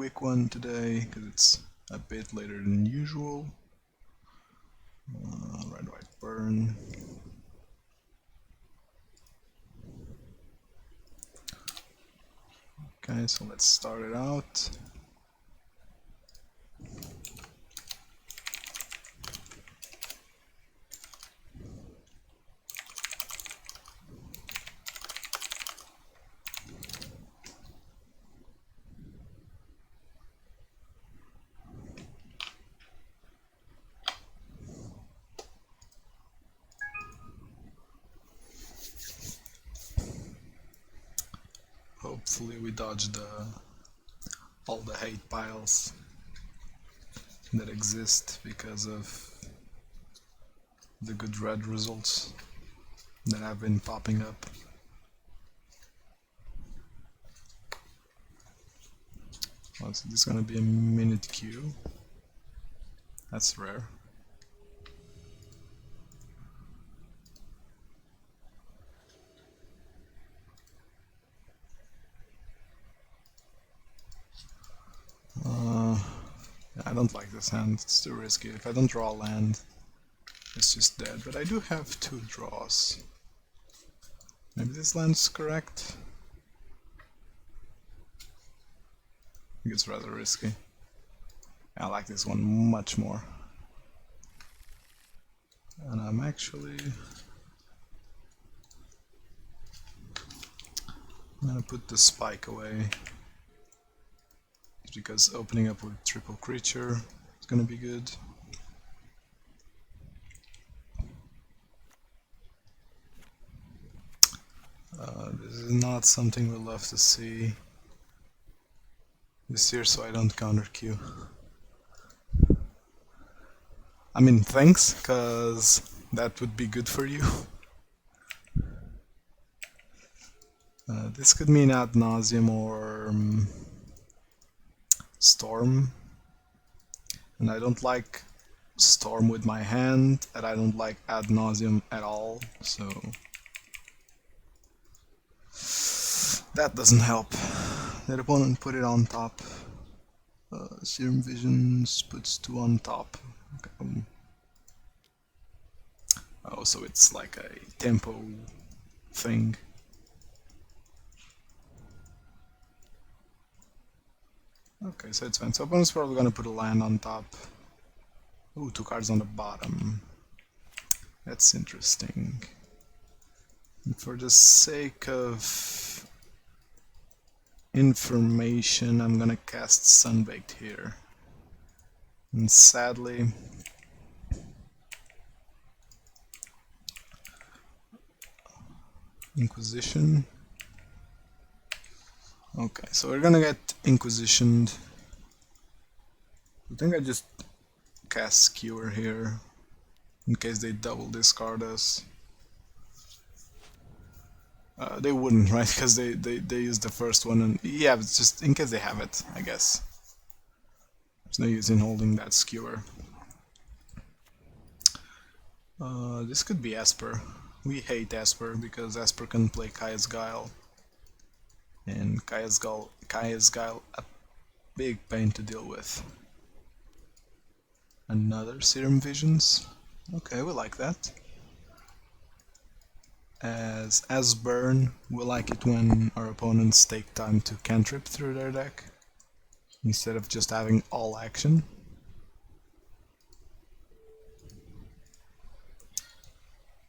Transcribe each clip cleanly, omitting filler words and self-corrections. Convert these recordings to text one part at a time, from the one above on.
quick one today because it's a bit later than usual. Red, white, burn. Okay, so let's start it out. Hopefully we dodge all the hate piles that exist because of the good red results that have been popping up. Oh, so this is gonna be a minute queue. That's rare. I don't like this hand, it's too risky. If I don't draw a land, it's just dead. But I do have 2 draws. Maybe this land's correct? I think it's rather risky. I like this one much more. And I'm actually gonna put the spike away. Because opening up with triple creature is gonna be good. This is not something we'll love to see this year, so I don't counter queue. I mean, thanks, cause that would be good for you. This could mean ad nauseam or storm, and I don't like storm with my hand, and I don't like ad nauseam at all, so that doesn't help. That opponent put it on top. Serum Visions puts 2 on top. Okay. Oh, so it's like a tempo thing. Okay, so it's fine. So opponent's probably gonna put a land on top. Ooh, 2 cards on the bottom. That's interesting. And for the sake of information, I'm gonna cast Sunbaked here. And sadly, Inquisition. Okay, so we're gonna get Inquisitioned. I think I just cast Skewer here, in case they double discard us. They wouldn't, right? Because they used the first one, and yeah, it's just in case they have it, I guess. There's no use in holding that Skewer. This could be Esper. We hate Esper because Esper can play Kaya's Guile. And Kaya's Guile, a big pain to deal with. Another Serum Visions. Okay, we like that. As burn, we like it when our opponents take time to cantrip through their deck, instead of just having all action.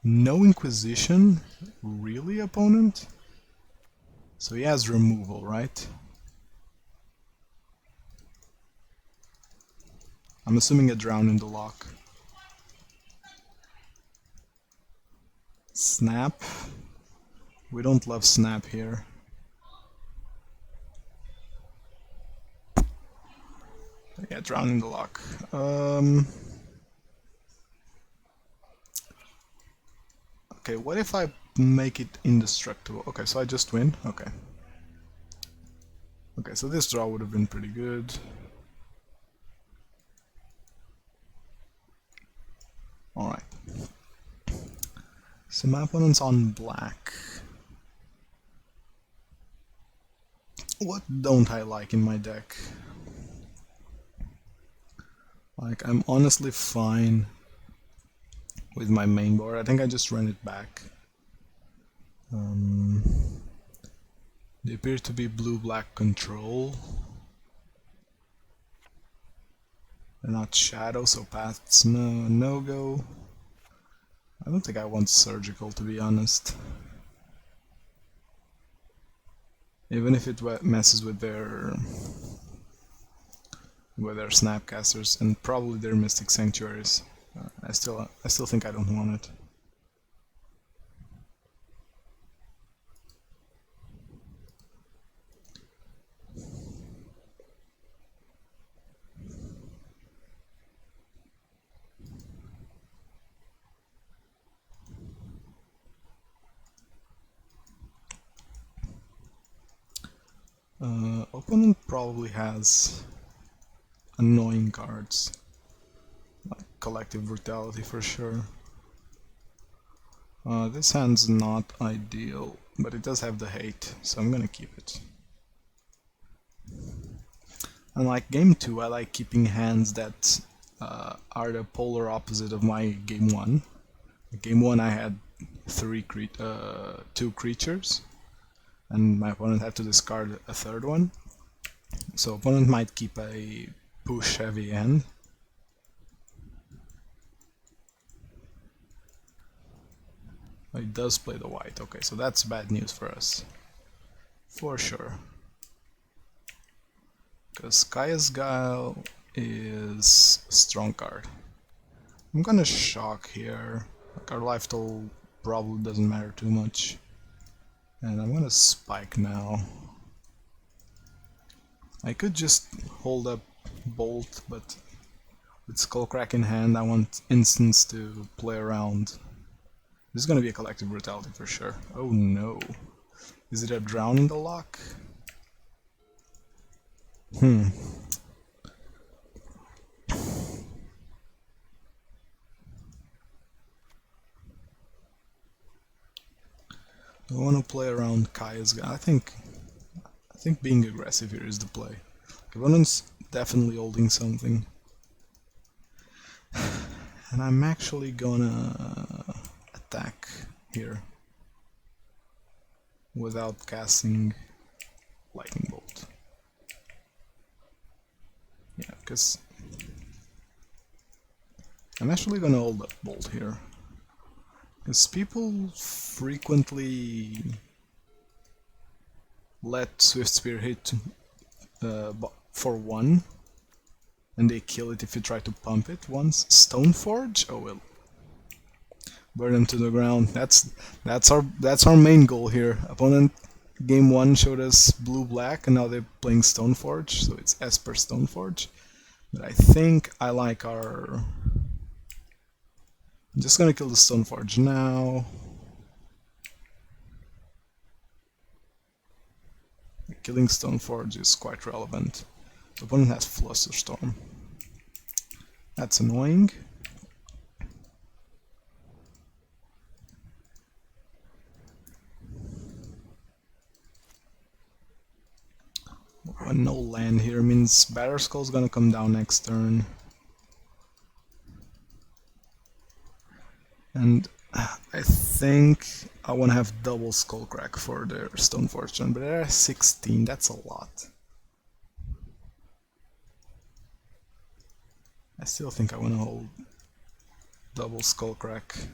No Inquisition? Really, opponent? So he has removal, right? I'm assuming a drown in the lock. Snap. We don't love snap here. Yeah, drown in the lock. Okay, what if I make it indestructible? Okay, so I just win? Okay. Okay, so this draw would have been pretty good. Alright. So my opponent's on black. What don't I like in my deck? Like, I'm honestly fine with my main board. I think I just ran it back. They appear to be blue-black control. They're not shadow, so path's no-go. I don't think I want surgical, to be honest. Even if it messes with their snapcasters and probably their mystic sanctuaries, I still think I don't want it. Opponent probably has annoying cards, like Collective Brutality for sure. This hand's not ideal, but it does have the hate, so I'm gonna keep it. Unlike game 2, I like keeping hands that are the polar opposite of my game 1. Game 1 I had 2 creatures, and my opponent had to discard a third one. So opponent might keep a push heavy hand. It does play the white, okay, so that's bad news for us. For sure. Because Kaya's Guile is a strong card. I'm gonna shock here. Like, our life total probably doesn't matter too much. And I'm gonna spike now. I could just hold up Bolt, but with Skullcrack in hand I want instants to play around. This is gonna be a Collective Brutality for sure. Oh no. Is it a Drown in the Lock? Do I want to play around Kaya's Guile? I think being aggressive here is the play. Opponent's definitely holding something. And I'm actually gonna attack here without casting Lightning Bolt. Yeah, because I'm actually gonna hold up Bolt here. Because people frequently let Swiftspear hit for 1, and they kill it if you try to pump it once. Stoneforge? Oh well. Burn them to the ground. That's our main goal here. Opponent game 1 showed us blue-black, and now they're playing Stoneforge, so it's Esper Stoneforge. But I think I like our... I'm just gonna kill the Stoneforge now. Killing Stoneforge is quite relevant. The opponent has Flusterstorm. That's annoying. No land here means Batterskull's gonna come down next turn. And I think I want to have double Skullcrack for their Stoneforge turn, but they're at 16, that's a lot. I still think I want to hold double Skullcrack.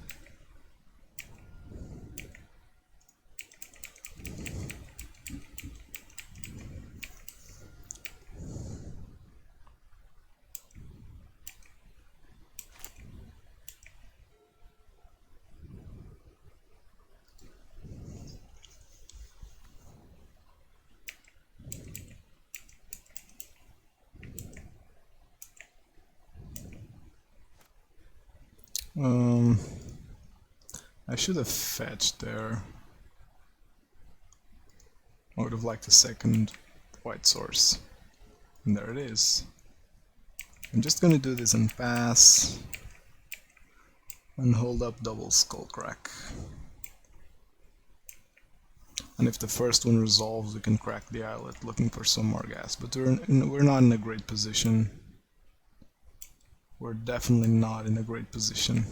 I should have fetched there. I would have liked a second white source. And there it is. I'm just gonna do this and pass. And hold up double Skullcrack. And if the first one resolves, we can crack the islet looking for some more gas. But we're not in a great position. we're definitely not in a great position.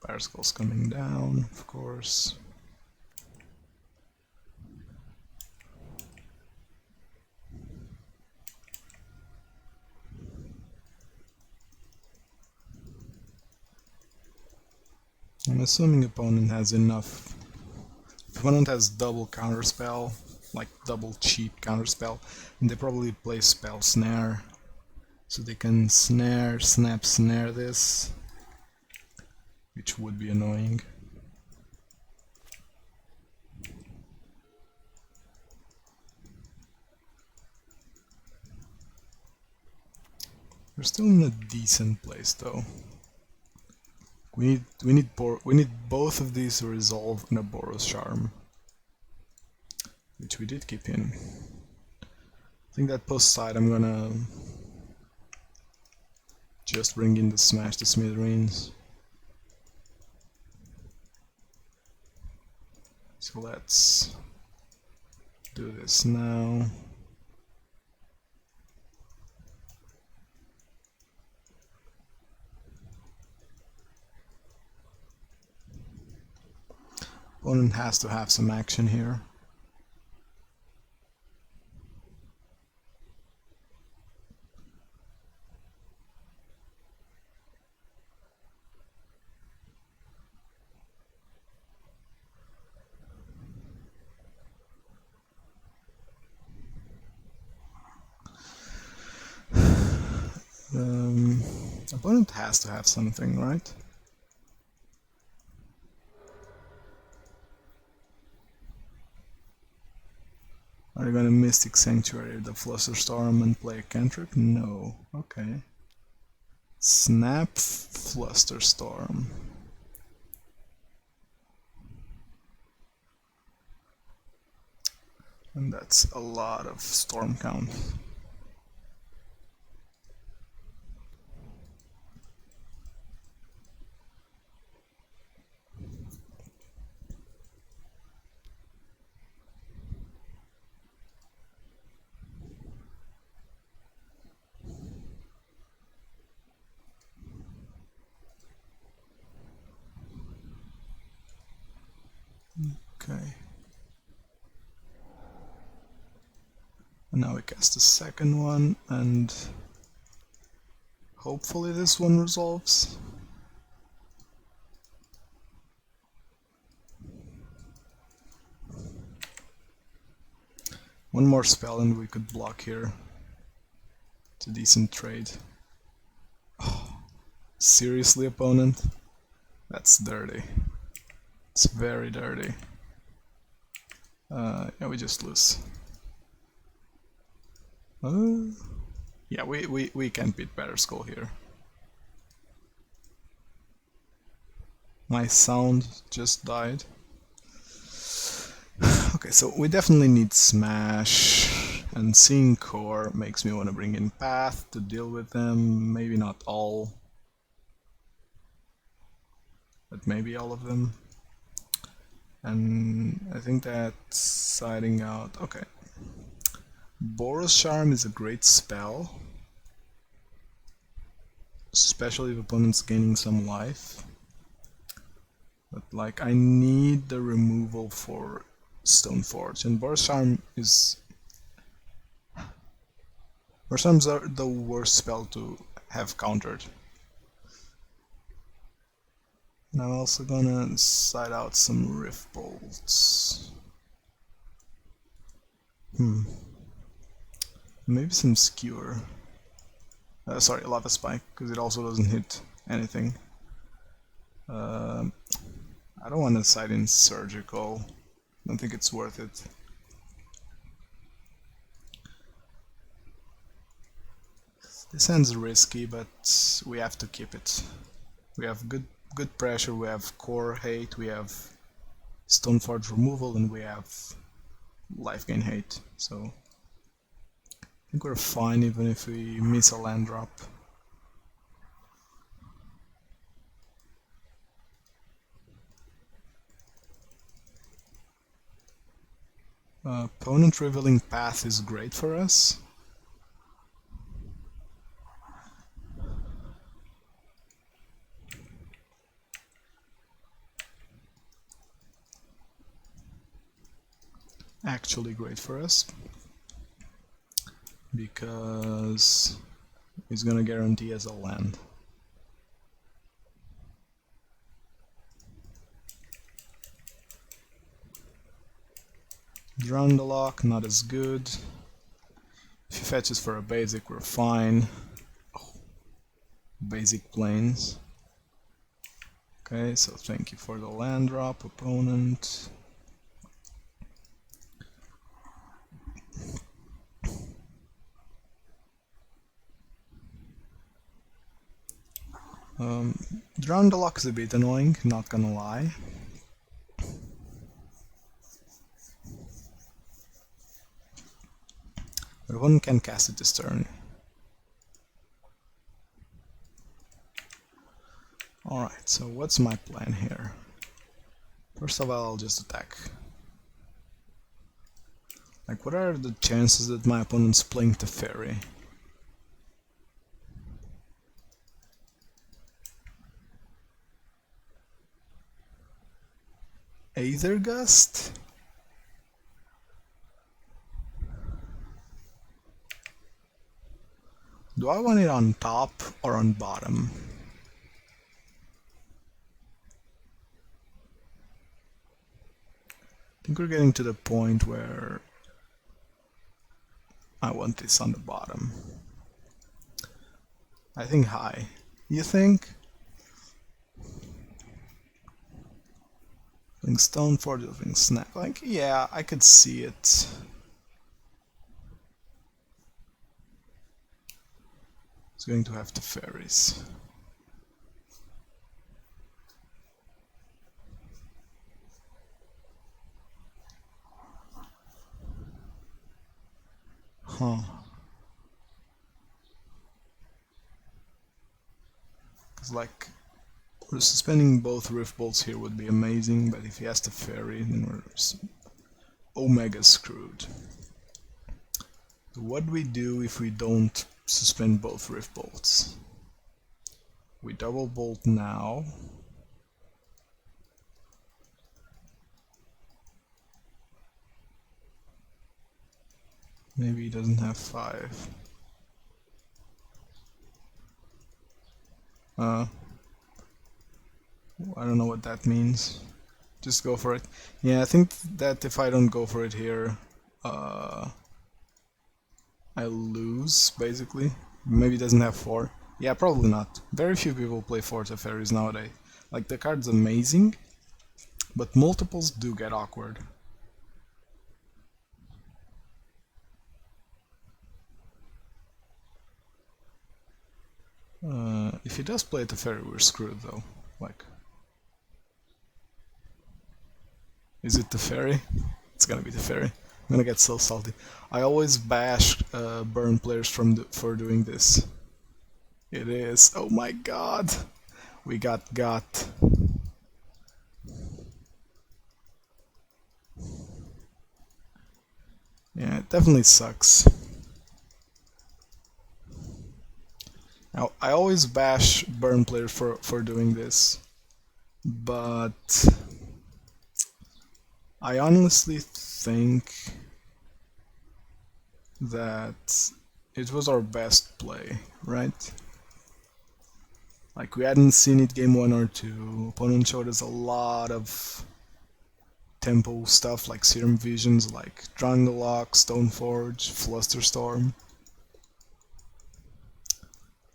Fire Skull's coming down, of course. I'm assuming opponent has enough. If opponent has double counterspell, like double cheap counterspell, and they probably play spell snare, so they can snare, snap, snare this, which would be annoying. We're still in a decent place though. We need both of these to resolve in a Boros Charm, which we did keep in. I think that post side I'm gonna just bring in the Smash the Smithereens. So let's do this now. Opponent has to have some action here. Opponent has to have something, right? Are you gonna Mystic Sanctuary the Flusterstorm and play a cantrip? No. Okay. Snap Flusterstorm. And that's a lot of storm count. Okay. And now we cast the second one, and hopefully this one resolves. One more spell and we could block here. It's a decent trade. Oh, seriously, opponent? That's dirty. It's very dirty. Yeah, we just lose. Yeah, we can't beat Better Skull here. My sound just died. Okay, so we definitely need Smash, and seeing Kor makes me want to bring in Path to deal with them. Maybe not all, but maybe all of them. And I think that's siding out. Okay. Boros Charm is a great spell, especially if opponent's gaining some life. But like, I need the removal for Stoneforge, and Boros Charm is... Boros Charms are the worst spell to have countered. And I'm also gonna side out some Rift Bolts. Maybe some Skewer. Sorry, Lava Spike, because it also doesn't hit anything. I don't want to side in Surgical. I don't think it's worth it. This hand's risky, but we have to keep it. We have good pressure, we have Kor hate, we have Stoneforge removal, and we have life gain hate. So I think we're fine even if we miss a land drop. Opponent revealing Path is great for us. actually great for us, because it's gonna guarantee us a land. Drundalock, not as good. If he fetches for a basic, we're fine. Oh, basic plains. Okay, so thank you for the land drop, opponent. Drundalock is a bit annoying, not gonna lie. But one can cast it this turn. Alright, so what's my plan here? First of all, I'll just attack. Like, what are the chances that my opponent's playing Teferi? Aether Gust? Do I want it on top or on bottom? I think we're getting to the point where I want this on the bottom. I think high. You think? Playing Stoneforge, playing Snap. Like, yeah, I could see it. It's going to have the fairies. Huh. Because, like, suspending both Rift Bolts here would be amazing, but if he has the fairy, then we're omega screwed. So what do we do if we don't suspend both Rift Bolts? We double bolt now. Maybe he doesn't have 5. I don't know what that means. Just go for it. Yeah, I think that if I don't go for it here, I lose, basically. Maybe it doesn't have 4. Yeah, probably not. Very few people play 4 Teferis nowadays. Like, the card's amazing, but multiples do get awkward. If he does play Teferi, we're screwed, though. Like, is it Teferi? It's gonna be Teferi. I'm gonna get so salty. I always bash burn players for doing this. It is. Oh my god! We got. Yeah, it definitely sucks. Now, I always bash burn players for doing this, but I honestly think that it was our best play, right? Like, we hadn't seen it game 1 or 2, opponent showed us a lot of tempo stuff like Serum Visions, like Drangalock, Stoneforge, Flusterstorm.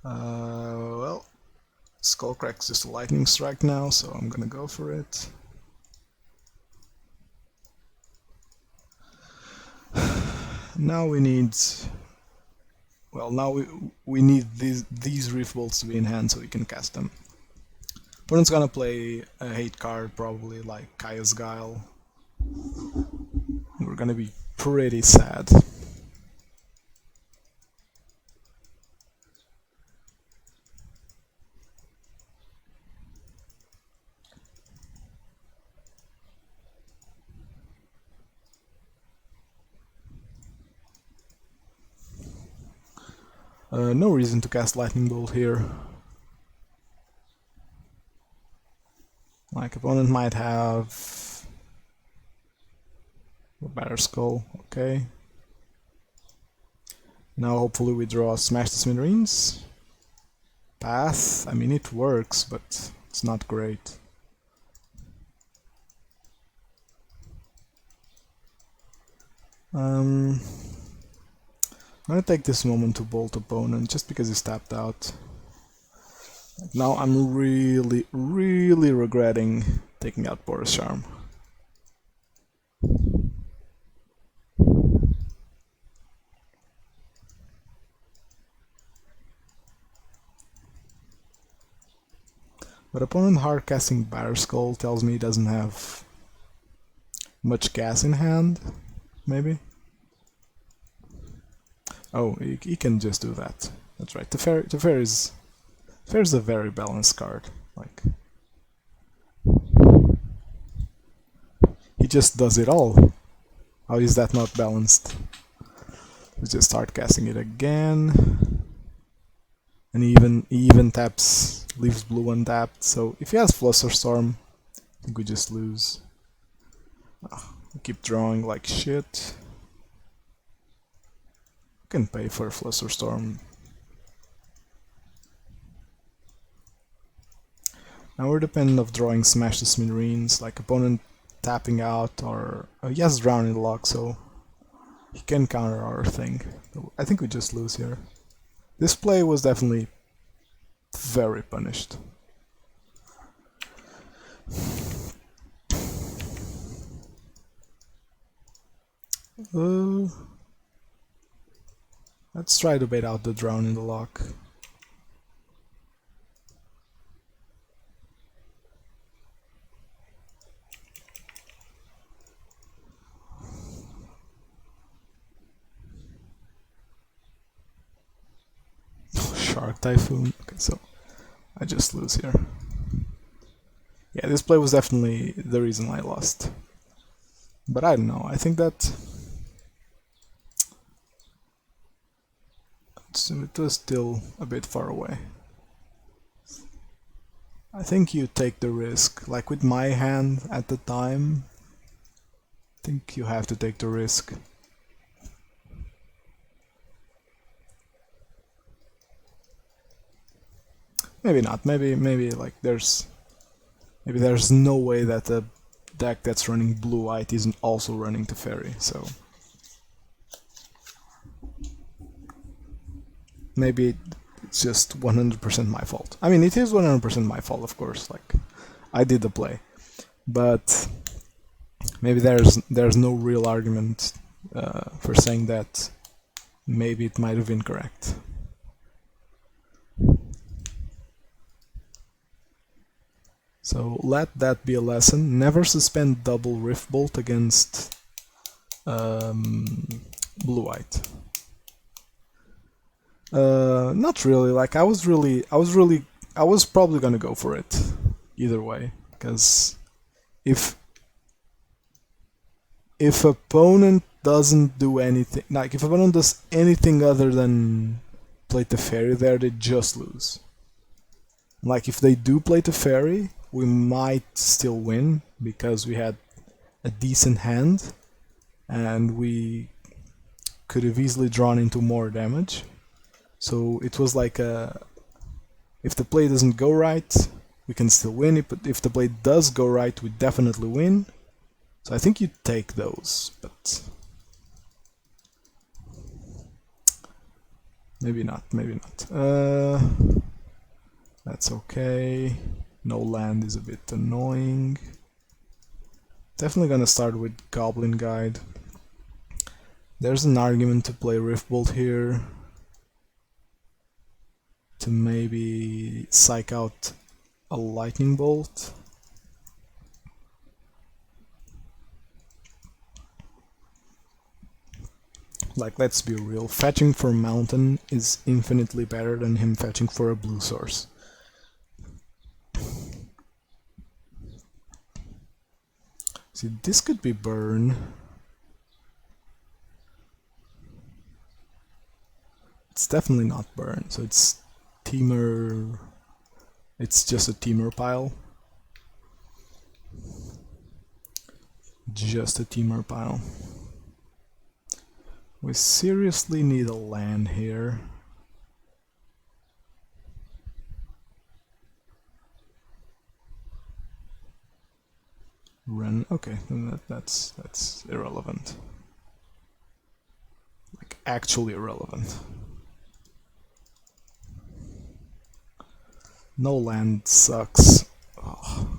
Well, Skullcrack's just a lightning strike now, so I'm gonna go for it. Now we need... Well, now we need these Rift Bolts to be in hand so we can cast them. Opponent's gonna play a hate card, probably, like Kaya's Guile. We're gonna be pretty sad. No reason to cast Lightning Bolt here. Like, opponent might have... What Batterskull, okay. Now hopefully we draw Smash the Smithereens. Path, I mean it works, but it's not great. I'm gonna take this moment to bolt opponent just because he's tapped out. Now I'm really regretting taking out Boros Charm. But opponent hard casting Batterskull tells me he doesn't have much gas in hand, maybe? Oh, he can just do that. That's right. The Fairy's a very balanced card. Like, he just does it all. How is that not balanced? Let's just start casting it again. And he even taps, leaves blue untapped. So if he has Flusterstorm, I think we just lose. We keep drawing like shit. Can pay for Flusterstorm. Now we're dependent of drawing Smash the Smithereens, like opponent tapping out, or he has Drowning Lock, so he can counter our thing. I think we just lose here. This play was definitely very punished. Let's try to bait out the Drowning Lock. Shark Typhoon. Okay, so I just lose here. Yeah, this play was definitely the reason I lost. But I don't know, I think that it was still a bit far away. I think you take the risk. Like with my hand at the time, I think you have to take the risk. Maybe not. Maybe like there's no way that a deck that's running blue-white isn't also running Teferi, so maybe it's just 100% my fault. I mean, it is 100% my fault, of course. Like, I did the play, but maybe there's no real argument for saying that maybe it might have been correct. So let that be a lesson. Never suspend double Riftbolt against blue-white. Not really. Like I was probably gonna go for it either way, because if opponent doesn't do anything, like if opponent does anything other than play Teferi there, they just lose. Like if they do play Teferi, we might still win because we had a decent hand and we could have easily drawn into more damage. So it was like if the play doesn't go right, we can still win it, but if the play does go right, we definitely win. So I think you take those, but maybe not. That's okay. No land is a bit annoying. Definitely gonna start with Goblin Guide. There's an argument to play Riftbolt here, to maybe psych out a Lightning Bolt. Like, let's be real, fetching for Mountain is infinitely better than him fetching for a blue source. See, this could be burn. It's definitely not burn, so it's Teamer. It's just a Teamer pile. Just a Teamer pile. We seriously need a land here. Run. Okay, then that's irrelevant. Like actually irrelevant. No land sucks. Oh.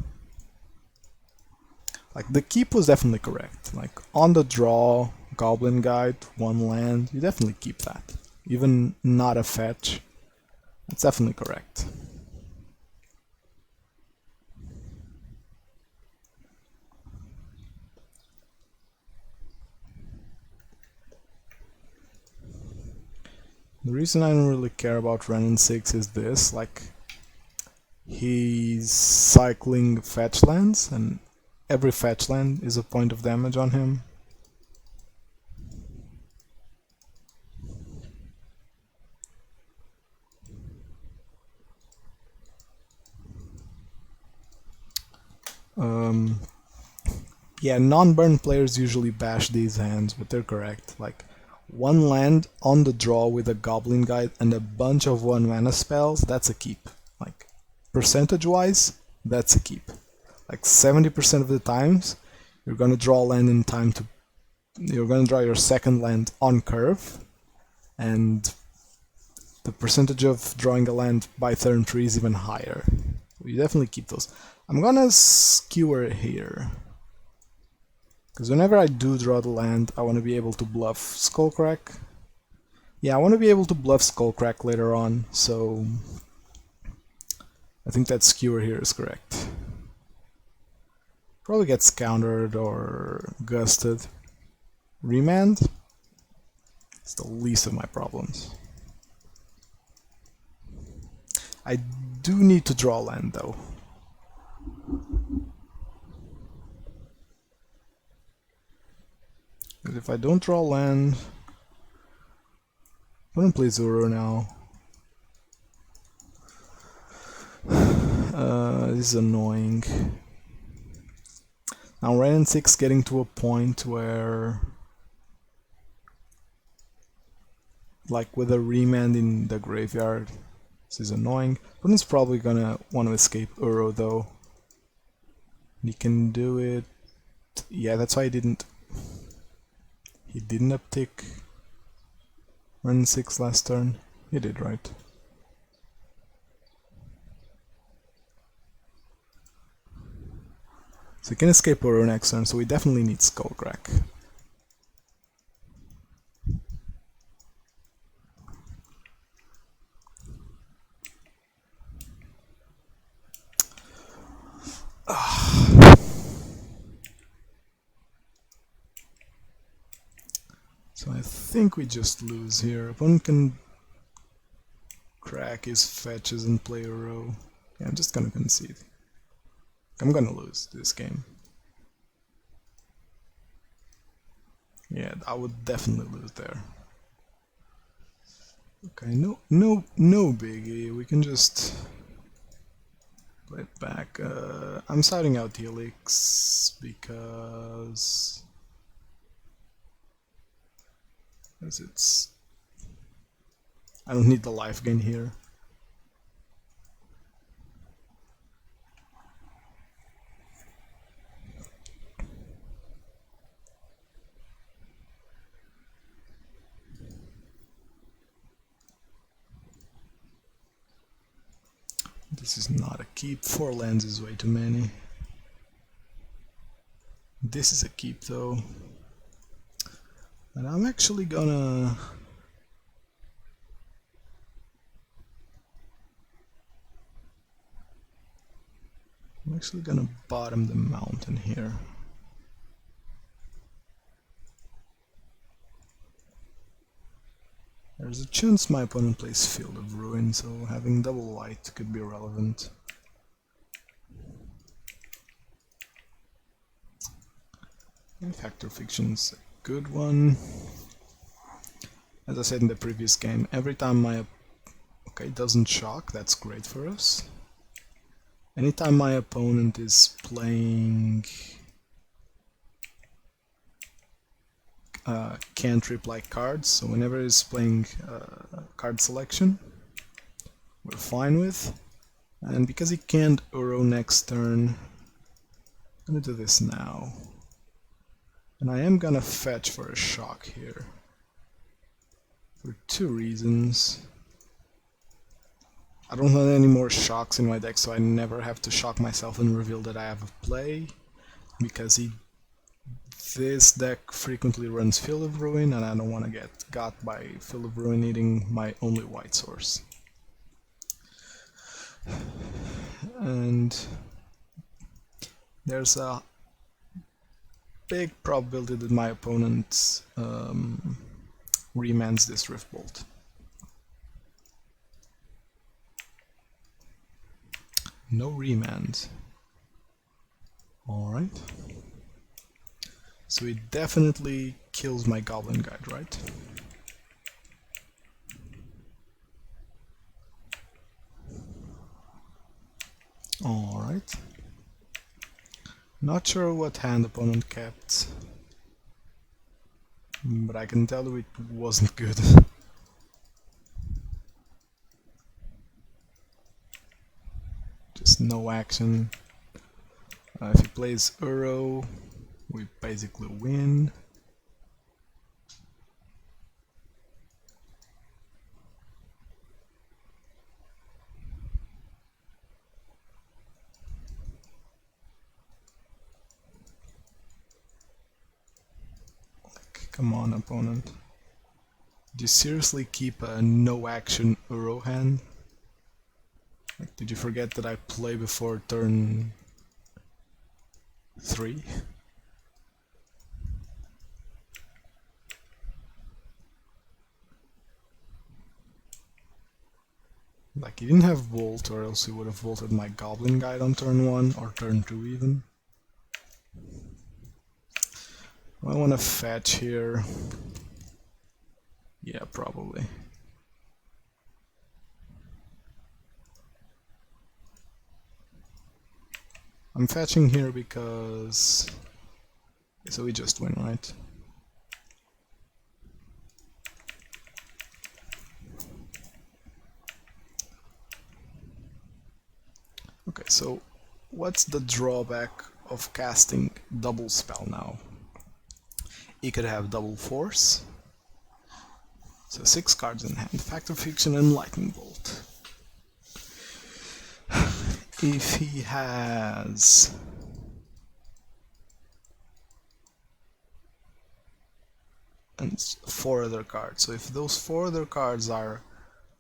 Like the keep was definitely correct. Like on the draw, Goblin Guide, one land, you definitely keep that. Even not a fetch, it's definitely correct. The reason I don't really care about Ren 6 is this, like, he's cycling fetch lands, and every fetch land is a point of damage on him. Yeah, non-burn players usually bash these hands, but they're correct. Like, one land on the draw with a Goblin Guide and a bunch of 1-mana spells, that's a keep. Like, percentage-wise, that's a keep. Like, 70% of the times, you're gonna draw land in time to... You're gonna draw your second land on curve, and the percentage of drawing a land by turn 3 is even higher. You definitely keep those. I'm gonna skewer here. Because whenever I do draw the land, I want to be able to bluff Skullcrack. Yeah, I want to be able to bluff Skullcrack later on, so I think that skewer here is correct. Probably gets countered or gusted. Remand? It's the least of my problems. I do need to draw land though. If I don't draw land, I'm gonna play Zoro now. This is annoying. Now Ren 6 getting to a point where, like with a remand in the graveyard, this is annoying. Opponent's probably gonna want to escape Uro though. He can do it. Yeah, that's why I didn't. He didn't uptick Ren 6 last turn. He did, right? So he can escape Uro next turn, so we definitely need Skullcrack. So I think we just lose here. Opponent can crack his fetches and play a row. Yeah, I'm just gonna concede. I'm gonna lose this game. Yeah, I would definitely lose there. Okay, no biggie. We can just play it back. I'm siding out Helix because it's... I don't need the life gain here. This is not a keep. 4 lands is way too many. This is a keep though. And I'm actually gonna... bottom the mountain here. There's a chance my opponent plays Field of Ruin, so having double white could be relevant. Factor Fiction's a good one. As I said in the previous game, every time my... Okay, doesn't shock, that's great for us. Anytime my opponent is playing cantrip-like cards, so whenever he's playing card selection, we're fine with. And because he can't Uro next turn, I'm gonna do this now. And I am gonna fetch for a shock here. For two reasons. I don't have any more shocks in my deck, so I never have to shock myself and reveal that I have a play. Because this deck frequently runs Field of Ruin, and I don't want to get got by Field of Ruin eating my only white source. And there's a big probability that my opponent remans this Riftbolt. No remand. Alright. So it definitely kills my Goblin Guide, right? Alright. Not sure what hand opponent kept, but I can tell you it wasn't good. Just no action. If he plays Uro, we basically win. Come on, opponent. Did you seriously keep a no-action Uro hand? Like, did you forget that I play before turn 3? Like, he didn't have Volt, or else he would have vaulted my Goblin Guide on turn 1, or turn 2 even. I want to fetch here. Yeah, probably. I'm fetching here because... So we just win, right? Okay, so what's the drawback of casting double spell now? He could have double force. So 6 cards in hand, Fact of Fiction and Lightning Bolt. If he has and 4 other cards, so if those 4 other cards are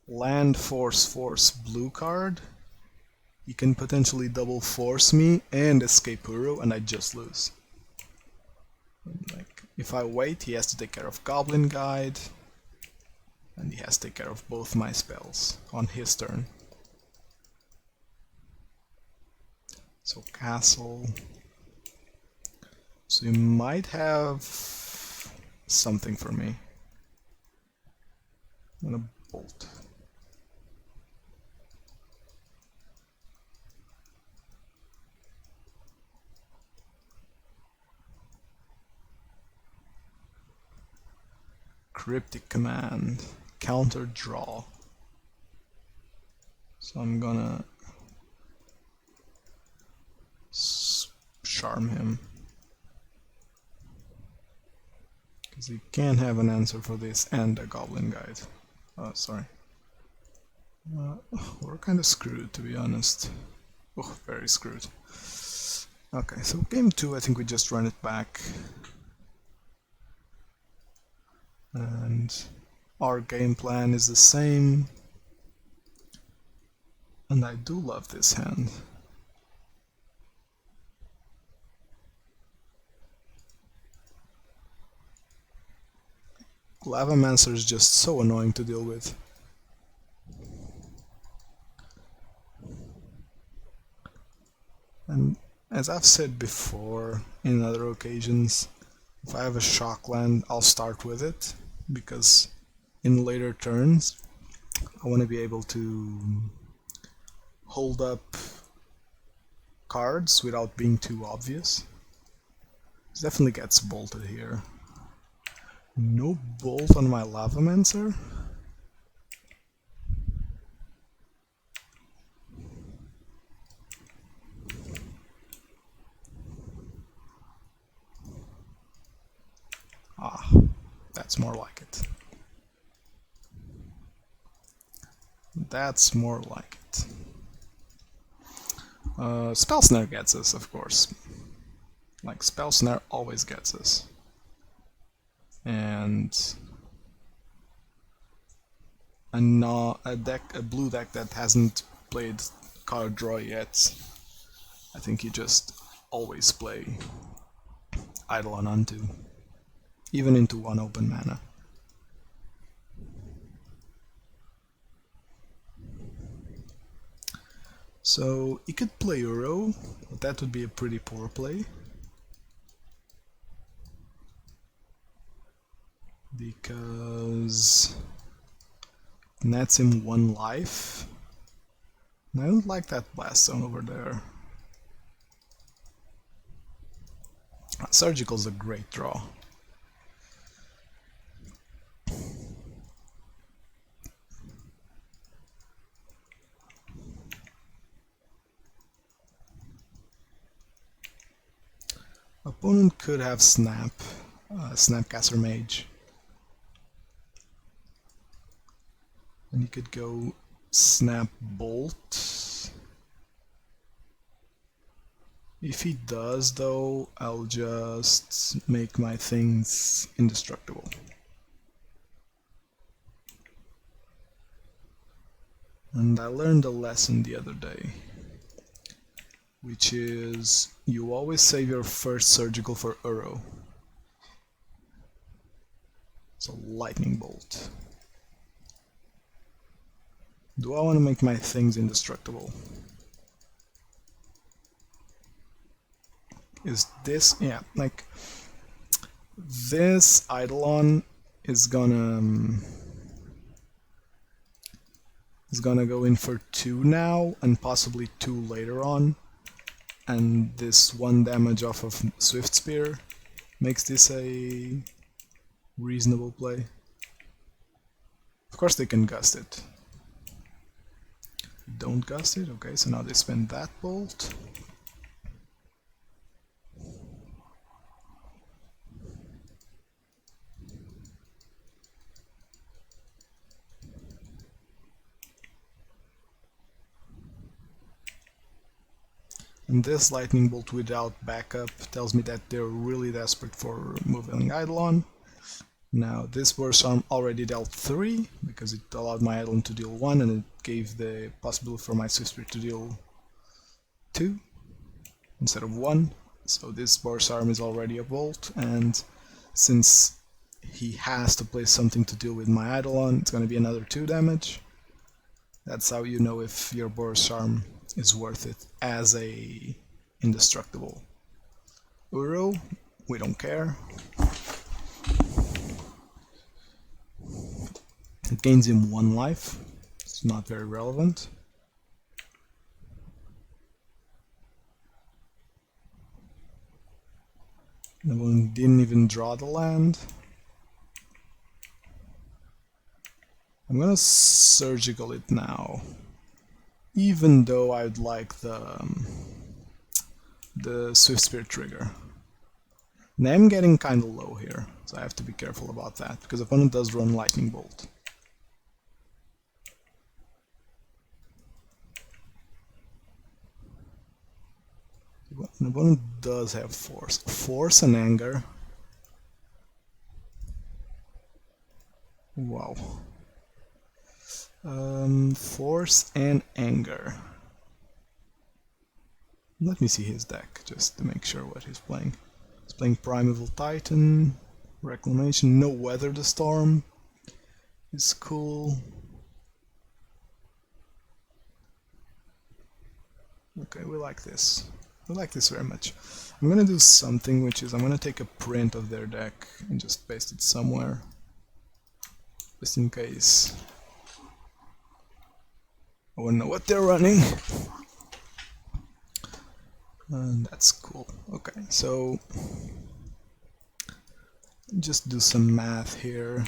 land, force, force, blue card, he can potentially double force me and escape Uro, and I just lose. Like, if I wait, he has to take care of Goblin Guide, and he has to take care of both my spells on his turn. So castle. So you might have something for me. I'm gonna bolt. Cryptic Command. Counter draw. So I'm gonna charm him. Because he can't have an answer for this and a Goblin Guide. Oh, sorry. We're kind of screwed, to be honest. Oh, very screwed. Okay, so game 2, I think we just run it back. And our game plan is the same. And I do love this hand. Lavamancer is just so annoying to deal with. And as I've said before in other occasions, if I have a shock land, I'll start with it, because in later turns I want to be able to hold up cards without being too obvious. It definitely gets bolted here. No bolt on my Lavamancer? Ah, that's more like it. That's more like it. Spell Snare gets us, of course. Like, Spell Snare always gets us. And a blue deck that hasn't played card draw yet, I think you just always play Eidolon onto, even into 1 open mana. So you could play Uro, but that would be a pretty poor play. Because it nets him 1 life. And I don't like that Blast Zone over there. Surgical's a great draw. Opponent could have Snapcaster Mage. And he could go Snap Bolt. If he does, though, I'll just make my things indestructible. And I learned a lesson the other day, which is you always save your first surgical for Uro. So Lightning Bolt. Do I want to make my things indestructible? Is this, yeah, like this Eidolon is gonna go in for 2 now and possibly 2 later on, and this 1 damage off of Swiftspear makes this a reasonable play. Of course they can gust it. Don't gust it, okay, so now they spend that bolt. And this Lightning Bolt without backup tells me that they're really desperate for moving Eidolon. Now this Boros Charm already dealt 3, because it allowed my Eidolon to deal 1, and it gave the possibility for my Swiftspear to deal 2 instead of 1. So this Boros Charm is already a bolt, and since he has to play something to deal with my Eidolon, it's going to be another 2 damage. That's how you know if your Boros Charm is worth it as a indestructible. Uro, we don't care. It gains him 1 life. It's not very relevant. The one didn't even draw the land. I'm gonna surgical it now, even though I'd like the Swiftspear trigger. And I'm getting kinda low here, so I have to be careful about that, because opponent does run Lightning Bolt. An opponent does have Force and Anger. Wow. Force and Anger. Let me see his deck, just to make sure what he's playing. He's playing Primeval Titan, Reclamation, no Weather the Storm. Is cool. Okay, we like this. We like this very much. I'm gonna do something, which is I'm gonna take a print of their deck and just paste it somewhere, just in case I wanna know what they're running. And that's cool. Okay, so just do some math here.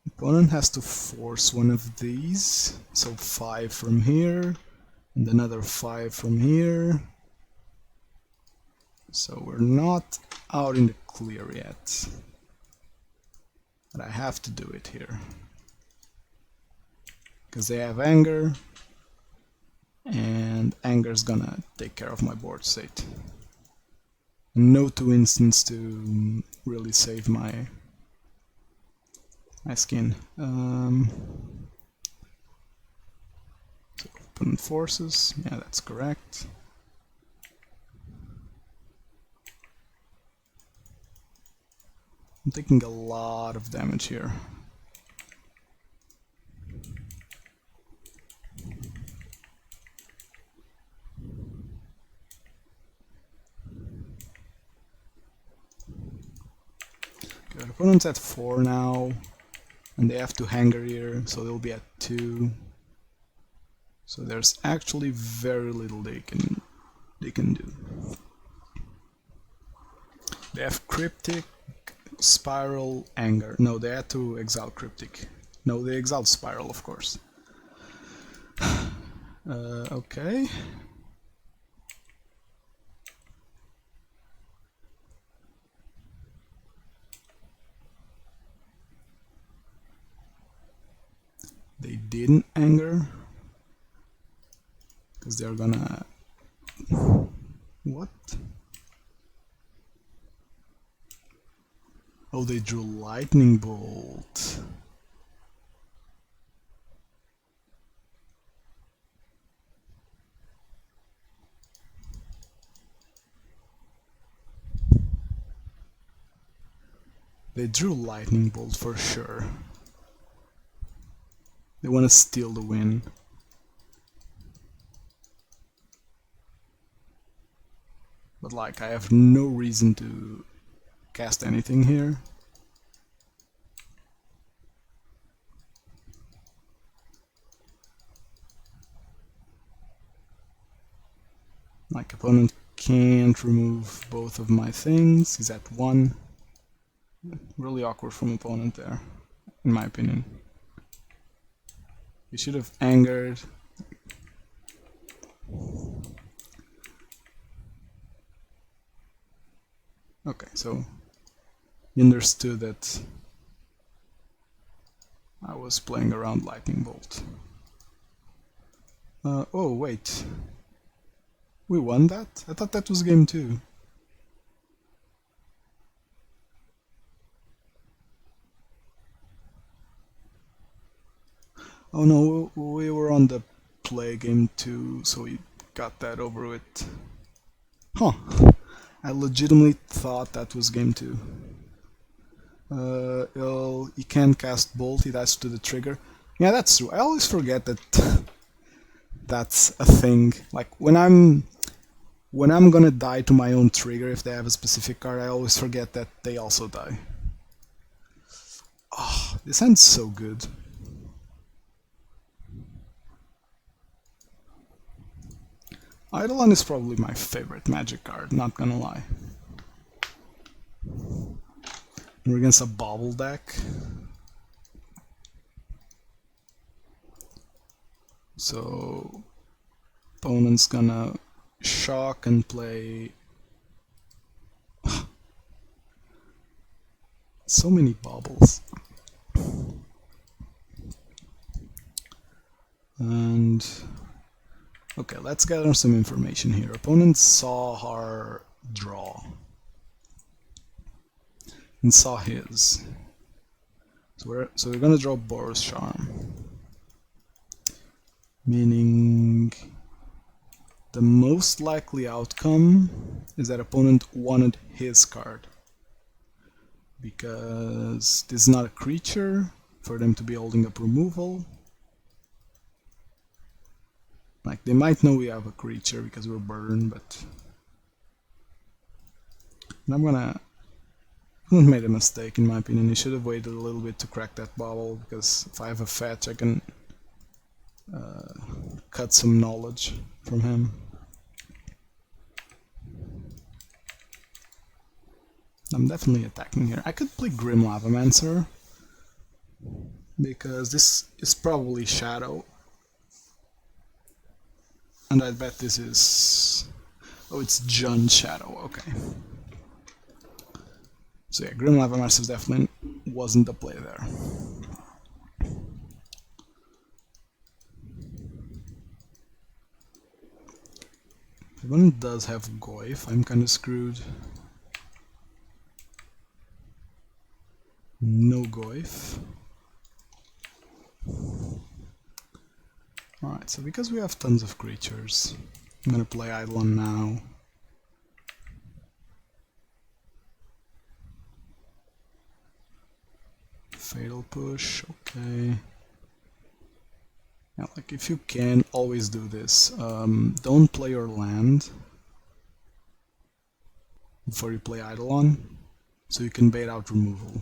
Opponent has to force one of these, so 5 from here, and another 5 from here. So we're not out in the clear yet. But I have to do it here. Because they have anger, and anger's gonna take care of my board state. No 2 instants to really save my skin. So opponent forces, yeah, that's correct. I'm taking a lot of damage here. Good. Opponent's at 4 now, and they have to hanger here, so they'll be at 2. So there's actually very little they can do. They have Cryptic, Spiral, Anger. No, they had to exile Cryptic. No, they exiled Spiral, of course. Okay. They didn't anger. Because they're gonna... What? Oh, they drew Lightning Bolt. They drew Lightning Bolt for sure. They want to steal the win. But like, I have no reason to cast anything here. Like, opponent can't remove both of my things. He's at 1. Really awkward from opponent there, in my opinion. He should have angered. Okay, so he understood that I was playing around Lightning Bolt. Oh, wait. We won that? I thought that was game 2. Oh no, we were on the play game 2, so we got that over with. Huh. I legitimately thought that was game 2. He can't cast Bolt, he dies to the trigger. Yeah, that's true. I always forget that that's a thing. Like, when I'm gonna die to my own trigger if they have a specific card, I always forget that they also die. Oh, this hand's so good. Eidolon is probably my favorite Magic card, not gonna lie. We're against a Bobble deck. So, opponent's gonna shock and play... So many bobbles. And... okay, let's gather some information here. Opponent saw our draw. And saw his. So we're gonna draw Boros Charm. Meaning the most likely outcome is that opponent wanted his card. Because this is not a creature for them to be holding up removal. Like, they might know we have a creature because we're burned, but... And I'm gonna... I made a mistake in my opinion. He should have waited a little bit to crack that bubble, because if I have a fetch I can cut some knowledge from him. I'm definitely attacking here. I could play Grim Lavamancer, because this is probably Shadow. And I bet this is... oh, it's Jund Shadow, okay. So yeah, Grim Lavamancer definitely wasn't the play there. If one does have Goyf, I'm kinda screwed. No Goyf. Alright, so because we have tons of creatures, I'm gonna play Eidolon now. Fatal push, okay. Yeah, like if you can, always do this. Don't play your land before you play Eidolon, so you can bait out removal.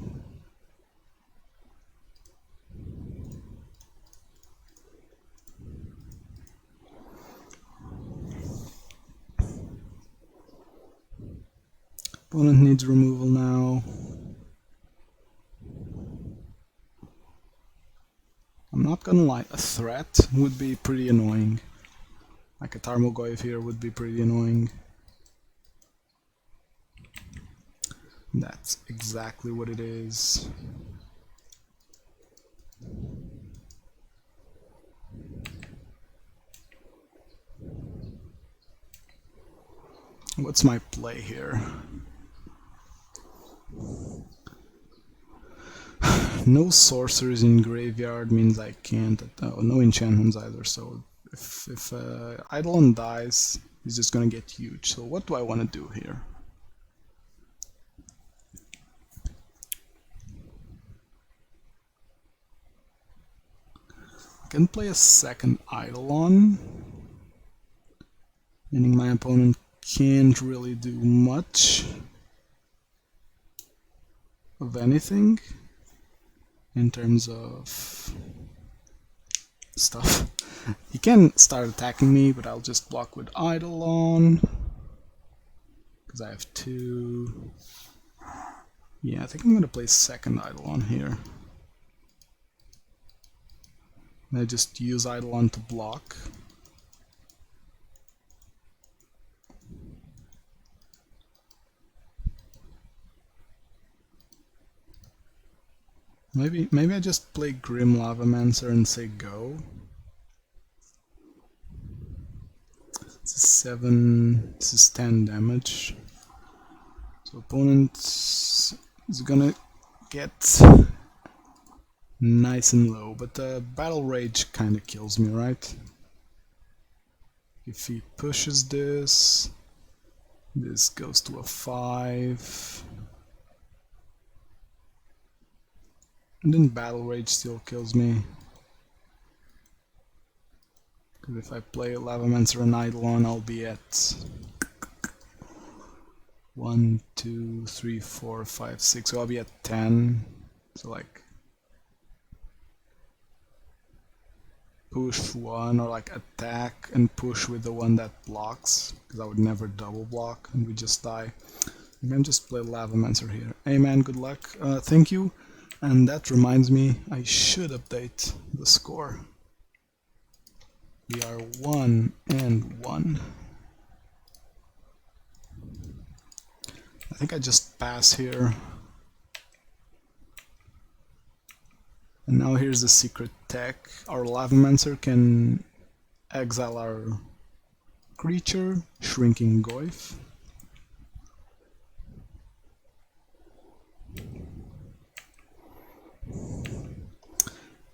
Opponent needs removal now. I'm not gonna lie, a threat would be pretty annoying. Like a Tarmogoyf here would be pretty annoying. That's exactly what it is. What's my play here? No sorcerers in graveyard means I can't. No enchantments either. So if Eidolon dies, he's just gonna get huge. So what do I want to do here? I can play a second Eidolon, meaning my opponent can't really do much of anything in terms of stuff. He can start attacking me, but I'll just block with Eidolon because I have 2. Yeah, I think I'm gonna play second Eidolon here. And I just use Eidolon to block. Maybe I just play Grim Lavamancer and say go. This is 7, this is 10 damage. So opponent is gonna get nice and low, but Battle Rage kinda kills me, right? If he pushes this, this goes to a 5. And then Battle Rage still kills me. Because if I play Lavamancer and Eidolon, I'll be at 1, 2, 3, 4, 5, 6. So I'll be at 10. So like push 1 or like attack and push with the one that blocks. Because I would never double block and we just die. You can just play Lavamancer here. Hey man, good luck. Thank you. And that reminds me, I should update the score. We are 1-1. I think I just pass here. And now here's the secret tech. Our Lavamancer can exile our creature, Shrinking Goyf.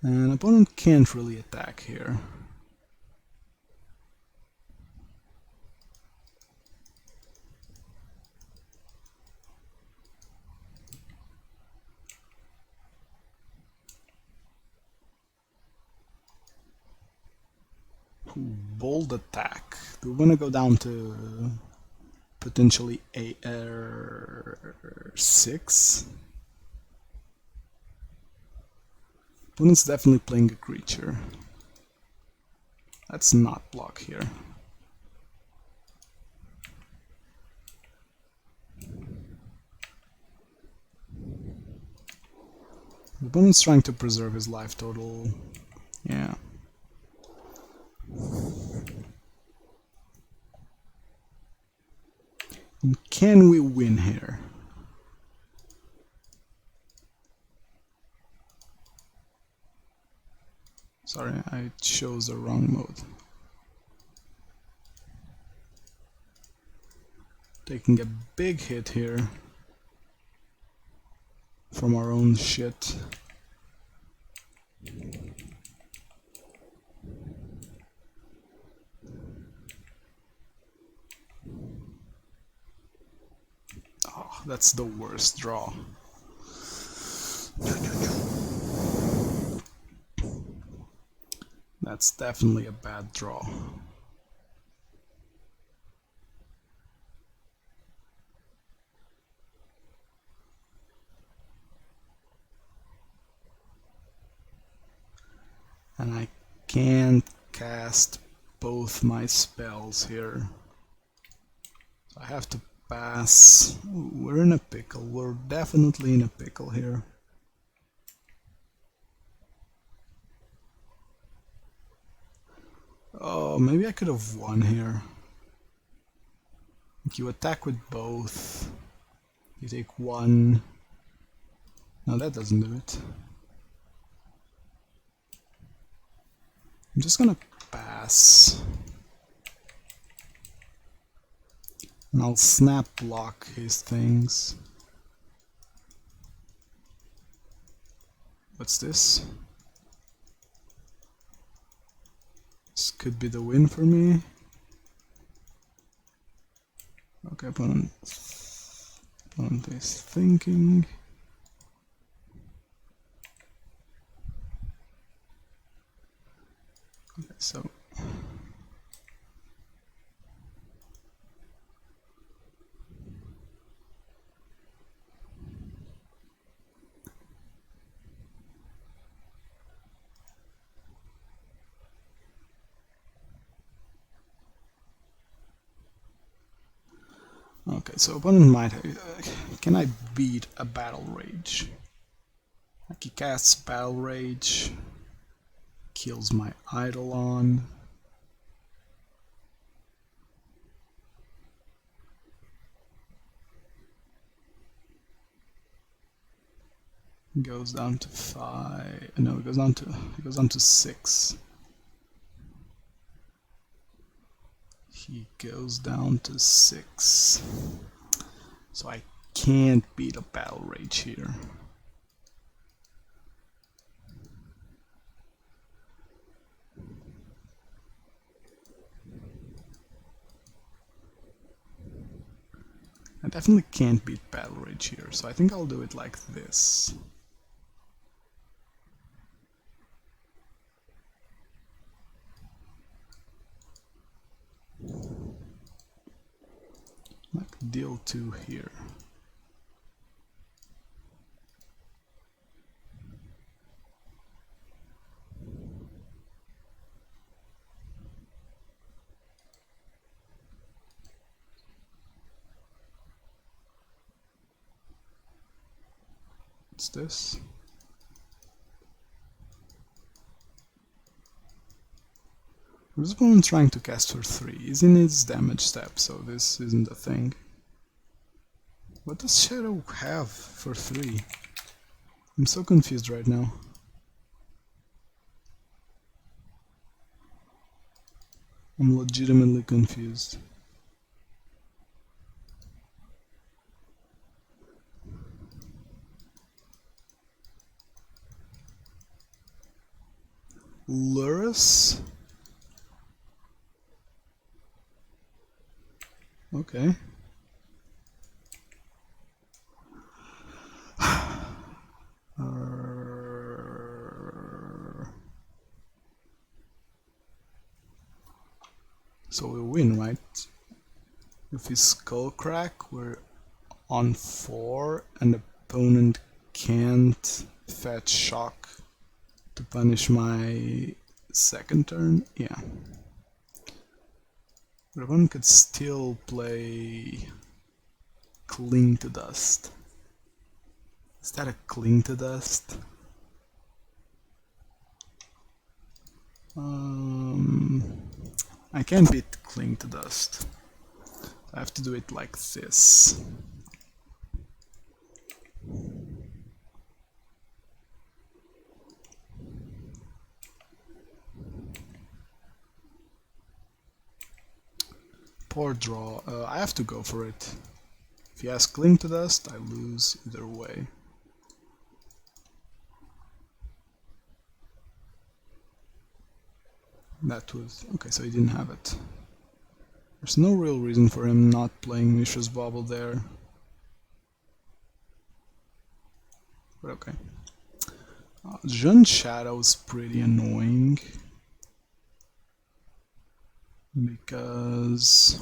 And opponent can't really attack here. Bold attack. Do we want to go down to potentially A6? Opponent's definitely playing a creature. Let's not block here. The opponent's trying to preserve his life total. Yeah. And can we win here? Sorry, I chose the wrong mode. Taking a big hit here from our own shit. Oh, that's the worst draw. That's definitely a bad draw. And I can't cast both my spells here. So I have to pass. Ooh, we're in a pickle. We're definitely in a pickle here. Oh, maybe I could have won here. You attack with both. You take one. No, that doesn't do it. I'm just gonna pass. And I'll snap block his things. What's this? This could be the win for me. Okay, opponent is thinking. Okay, so okay, so opponent might have, can I beat a Battle Rage? Like he casts Battle Rage, kills my Eidolon. Goes down to 5. No, it goes down to 6. He goes down to 6. So I can't beat a Battle Rage here. I definitely can't beat Battle Rage here, so I think I'll do it like this. Like deal 2 here. What's this? This opponent trying to cast for 3. He's in his damage step, so this isn't a thing. What does Shadow have for 3? I'm so confused right now. I'm legitimately confused. Lurus? Okay. So we win, right? If we Skullcrack, we're on 4 and the opponent can't fetch shock to punish my second turn. Yeah. Revel could still play Cling to Dust. Is that a Cling to Dust? I can't beat Cling to Dust. I have to do it like this. Poor draw. I have to go for it. If he has Cling to Dust, I lose either way. That was... okay, so he didn't have it. There's no real reason for him not playing Mishra's Bauble there. But okay. Jean's Shadow is pretty annoying. Because...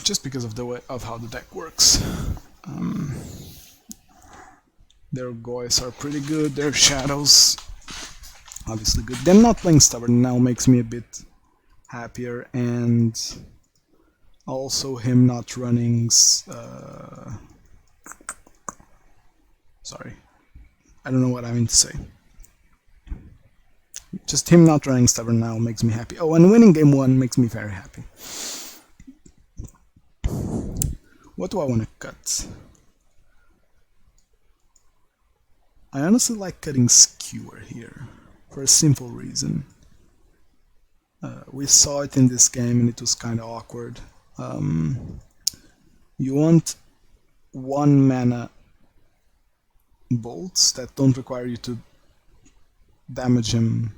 just because of the way of how the deck works. Their Goys are pretty good, their Shadows obviously good. Them not playing Stubborn now makes me a bit happier, and also him not running... sorry, I don't know what I mean to say. Just him not running Stubborn now makes me happy. Oh, and winning game 1 makes me very happy. What do I want to cut? I honestly like cutting Skewer here, for a simple reason. We saw it in this game and it was kind of awkward. You want 1 mana bolts that don't require you to damage him.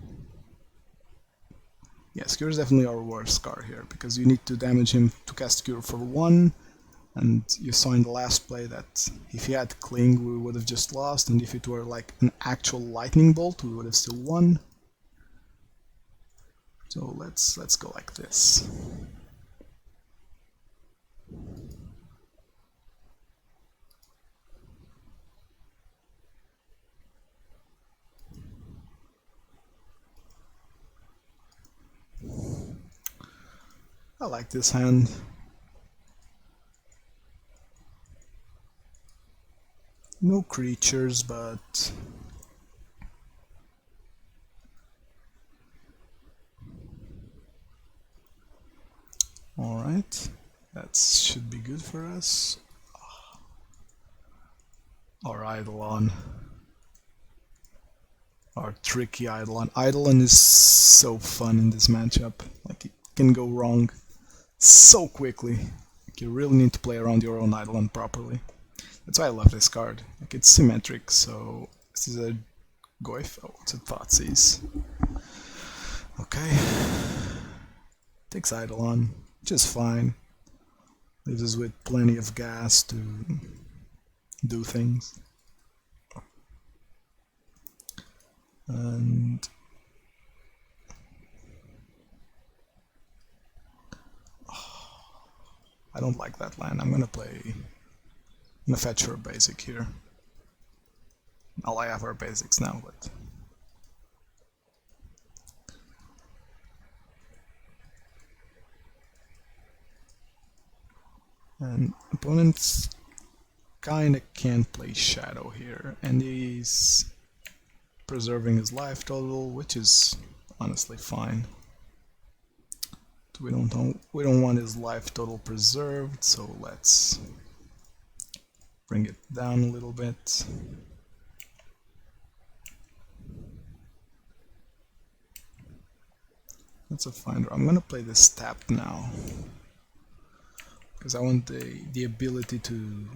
Yeah, Skewer is definitely our worst card here, because you need to damage him to cast Skewer for 1. And you saw in the last play that if he had Cling, we would have just lost, and if it were like an actual Lightning Bolt, we would have still won. So let's go like this. I like this hand. No creatures, but alright, that should be good for us. Our Eidolon. Our tricky Eidolon. Eidolon is so fun in this matchup. Like, it can go wrong so quickly. Like, you really need to play around your own Eidolon properly. That's why I love this card. Like, it's symmetric, so this is a Goyf. Oh, it's a Thoughtseize. Okay. Takes Eidolon, which is fine. Leaves us with plenty of gas to do things. And I don't like that land. I'm gonna fetch her basic here. I have her basics now, but and opponents kinda can't play Shadow here, and he's preserving his life total, which is honestly fine. We don't want his life total preserved, so let's bring it down a little bit. That's a fine draw. I'm gonna play this tapped now, because I want the ability to,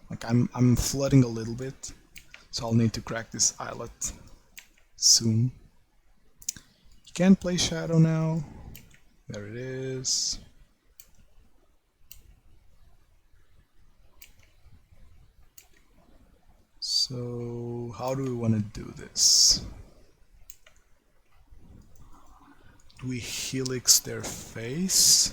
like, I'm flooding a little bit, so I'll need to crack this Islet soon. You can't play Shadow now. There it is. So how do we want to do this? Do we Helix their face?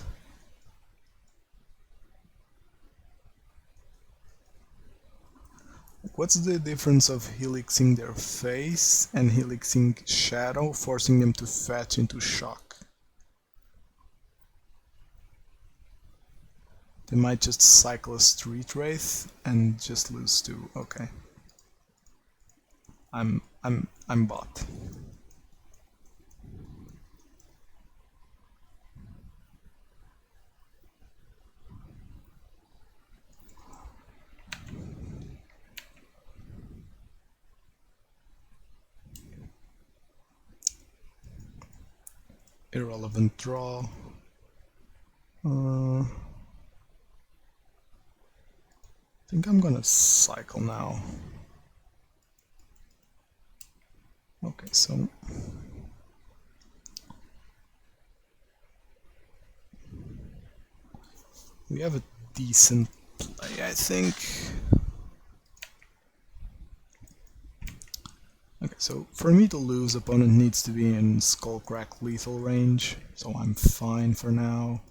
What's the difference of helixing their face and helixing shadow, forcing them to fetch into shock? They might just cycle a Street Wraith and just lose 2. Okay. I'm bot. Irrelevant draw. I think I'm gonna cycle now. Okay, so we have a decent play, I think. Okay, so for me to lose, opponent needs to be in Skullcrack lethal range, so I'm fine for now.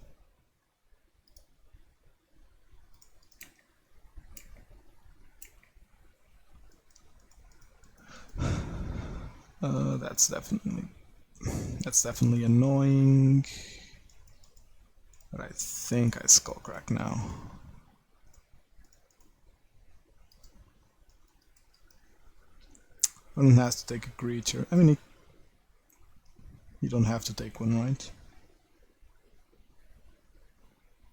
That's definitely annoying. But I think I Skullcrack now. Opponent has to take a creature. I mean, you don't have to take one, right?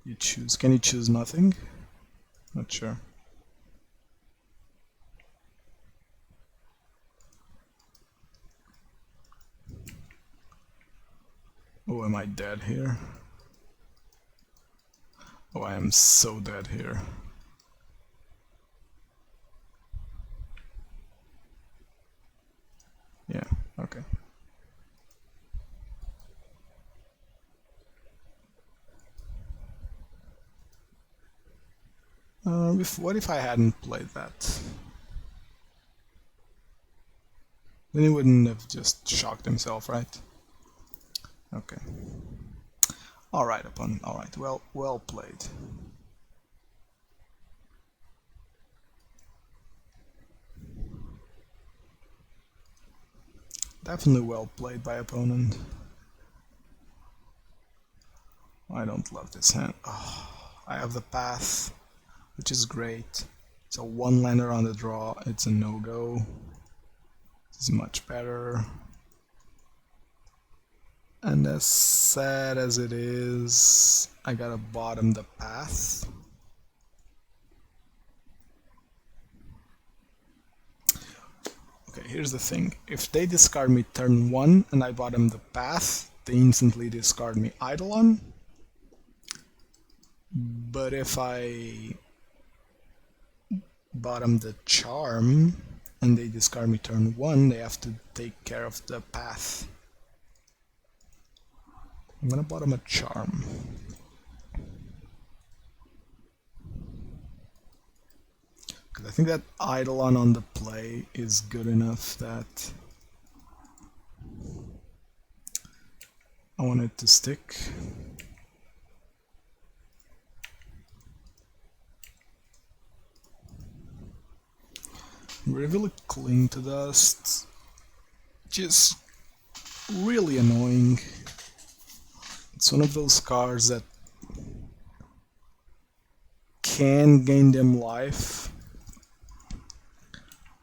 You choose. Can you choose nothing? Not sure. Oh, am I dead here? Oh, I am so dead here. Yeah, okay. What if I hadn't played that? Then he wouldn't have just shocked himself, right? Okay. Alright, opponent. Alright, well played. Definitely well played by opponent. I don't love this hand. Oh, I have the path, which is great. It's a one-lander on the draw. It's a no-go. It's much better. And as sad as it is, I gotta bottom the path. Okay, here's the thing. If they discard me turn 1 and I bottom the path, they instantly discard me Eidolon. But if I bottom the Charm and they discard me turn 1, they have to take care of the path. I'm gonna bottom a Charm. Because I think that Eidolon on the play is good enough that I want it to stick. Revel Cling to Dust, just really annoying. It's one of those cards that can gain them life.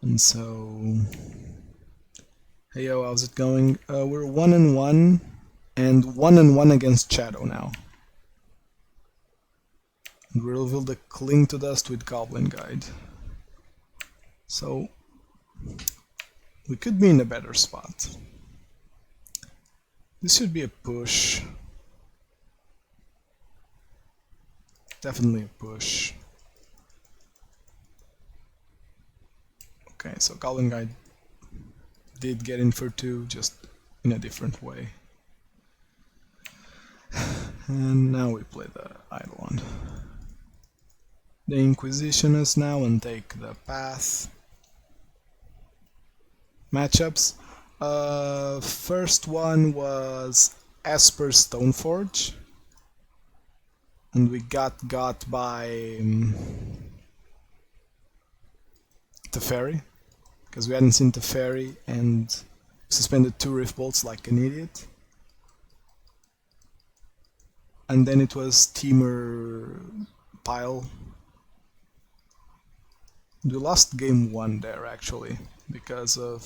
And so, hey yo, how's it going? We're 1-1 and 1-1 against Shadow now. And we'll reveal the Cling to Dust with Goblin Guide. So, we could be in a better spot. This should be a push. Definitely a push. Okay, so Goblin Guide did get in for 2, just in a different way. And now we play the Eidolon. The Inquisition is now and take the path. Matchups. First one was Esper Stoneforge. And we got by Teferi, because we hadn't seen Teferi and suspended 2 Rift Bolts like an idiot. And then it was Teamer Pile. We lost game 1 there actually, because of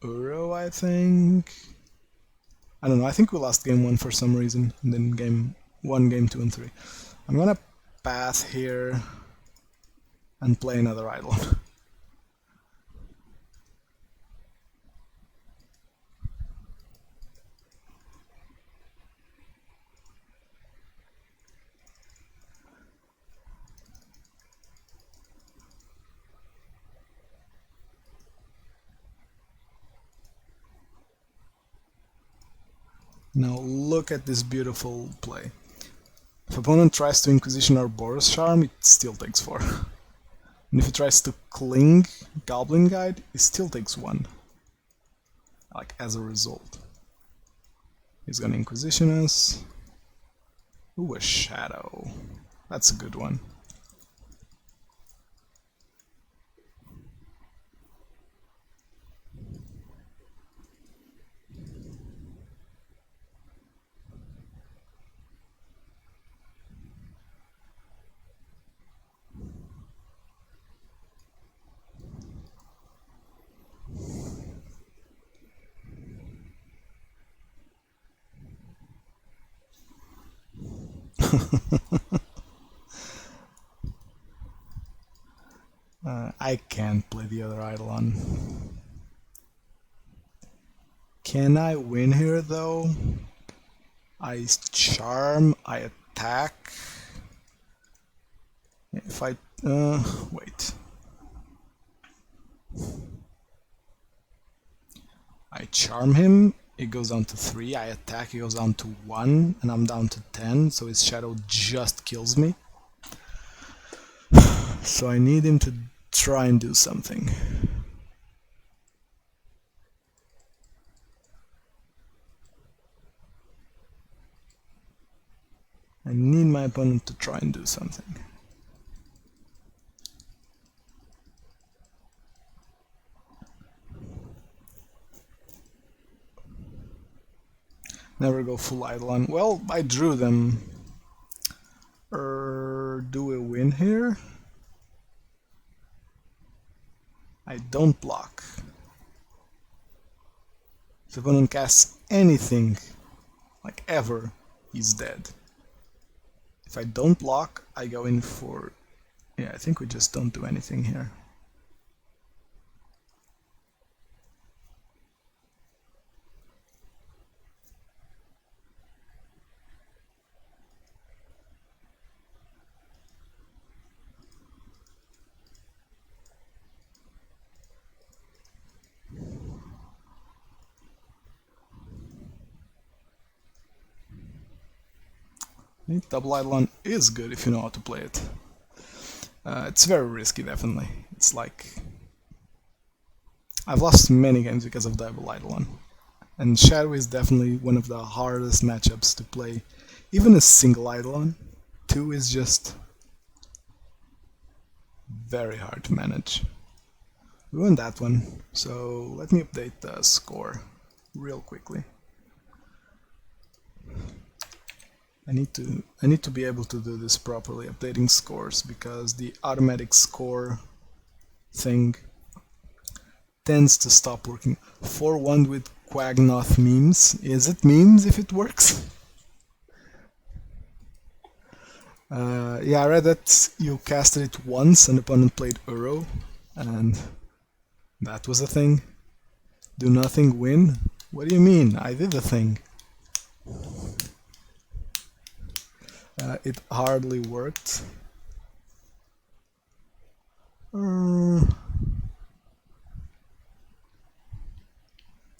Uro, I think. I don't know, I think we lost game 1 for some reason, and then game 1, game 2 and 3. I'm gonna path here and play another Eidolon. Now look at this beautiful play. If opponent tries to Inquisition or Boros Charm, it still takes 4. And if he tries to Cling Goblin Guide, it still takes 1. Like, as a result. He's gonna Inquisition us. Ooh, a Shadow. That's a good one. I can't play the other Eidolon. Can I win here though? I charm, I attack. If I wait. I charm him, it goes down to 3, I attack, it goes down to 1, and I'm down to 10, so his shadow just kills me. So I need him to try and do something. I need my opponent to try and do something. Never go full Eidolon. Well, I drew them. Do we win here? I don't block. If the opponent casts anything, like ever, he's dead. If I don't block, I go in for... yeah, I think we just don't do anything here. Double Eidolon is good if you know how to play it. It's very risky, definitely. It's like... I've lost many games because of double Eidolon. And Shadow is definitely one of the hardest matchups to play. Even a single Eidolon, 2 is just very hard to manage. We won that one, so let me update the score real quickly. I need to be able to do this properly, updating scores, because the automatic score thing tends to stop working. 4-1 with Quagnoth memes. Is it memes if it works? Yeah, I read that you casted it once, an opponent played Uro, and that was a thing. Do nothing, win? What do you mean? I did the thing. It hardly worked.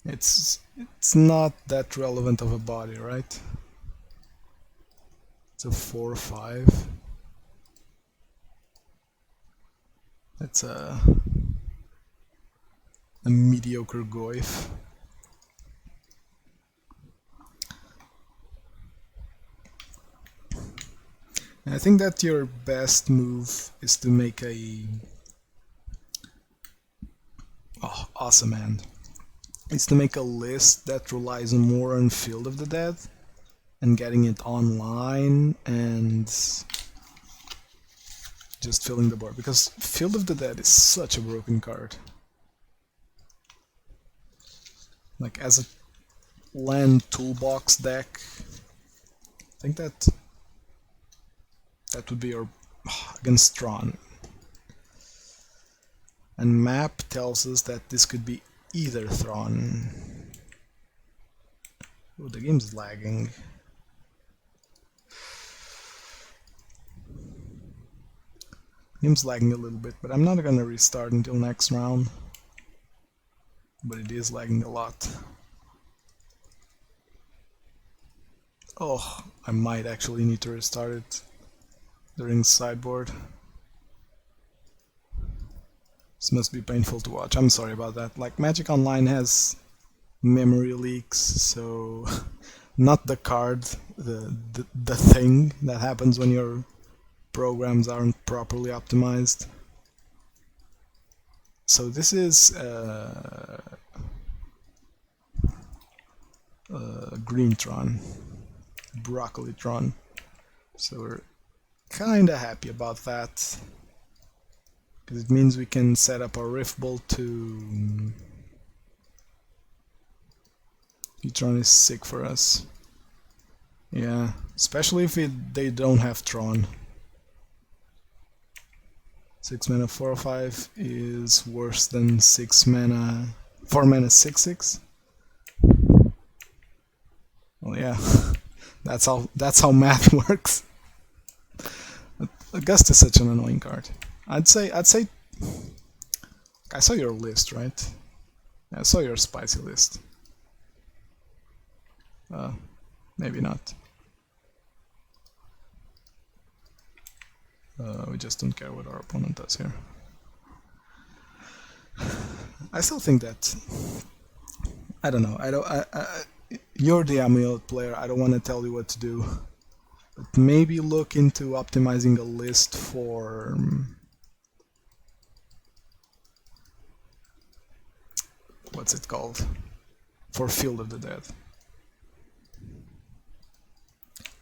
It's not that relevant of a body, right? It's a 4-5. That's a mediocre Goyf. I think that your best move is to make a Oh, awesome hand. Is to make a list that relies more on Field of the Dead and getting it online and just filling the board, because Field of the Dead is such a broken card. Like, as a land toolbox deck, I think that would be your against Tron. And map tells us that this could be either Thrawn. Oh, the game's lagging. Game's lagging a little bit, but I'm not gonna restart until next round. But it is lagging a lot. Oh, I might actually need to restart it during sideboard. This must be painful to watch. I'm sorry about that. Like, Magic Online has memory leaks, so not the card, the thing that happens when your programs aren't properly optimized. So this is Green Tron, Broccoli Tron. So we're kinda happy about that, because it means we can set up our Riftbolt to... Tron is sick for us. Yeah, especially if they don't have Tron. 6 mana 4/5 is worse than 6 mana 4 mana 6/6. Well, yeah, that's how math works. Gust is such an annoying card. I'd say I saw your list, right? I saw your spicy list. Maybe not. We just don't care what our opponent does here. I still think that, I don't know. You're the amulet player. I don't want to tell you what to do, but maybe look into optimizing a list for what's it called? For Field of the Dead.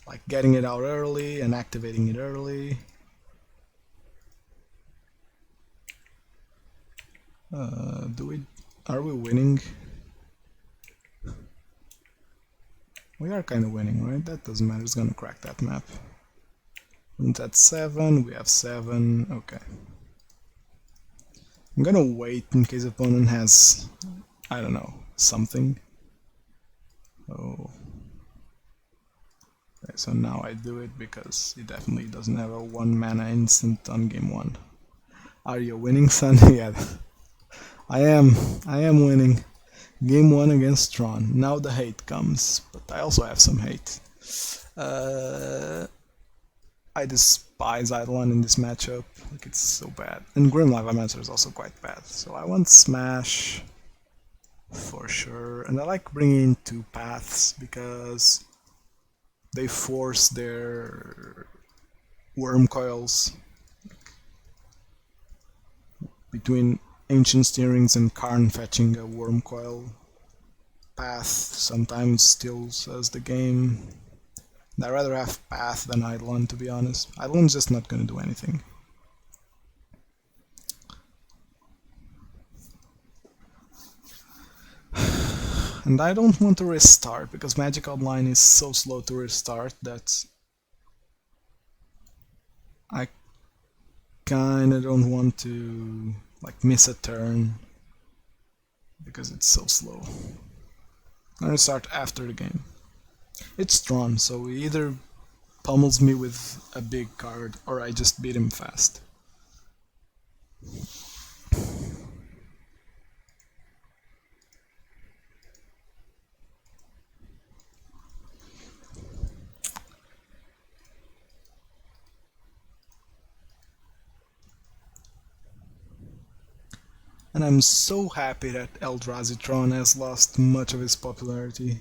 Like getting it out early and activating it early. Are we winning? We are kind of winning, right? That doesn't matter, it's gonna crack that map. And at 7, we have 7, okay. I'm gonna wait in case opponent has, I don't know, something. Oh. Okay, so now I do it because he definitely doesn't have a 1 mana instant on game 1. Are you winning, son? Yeah. I am winning. Game 1 against Tron. Now the hate comes, but I also have some hate. I despise Eidolon in this matchup. Like, it's so bad. And Grim Lavamancer is also quite bad. So I want Smash for sure. And I like bringing in 2 paths because they force their worm coils between Ancient Stirrings and Karn fetching a worm coil path sometimes steals us the game. And I'd rather have path than Eidolon, to be honest. Eidolon's just not gonna do anything. And I don't want to restart, because Magic Online is so slow to restart that I kinda don't want to like miss a turn because it's so slow. I'm gonna start after the game. It's Tron, so he either pummels me with a big card or I just beat him fast. And I'm so happy that Eldrazi Tron has lost much of his popularity.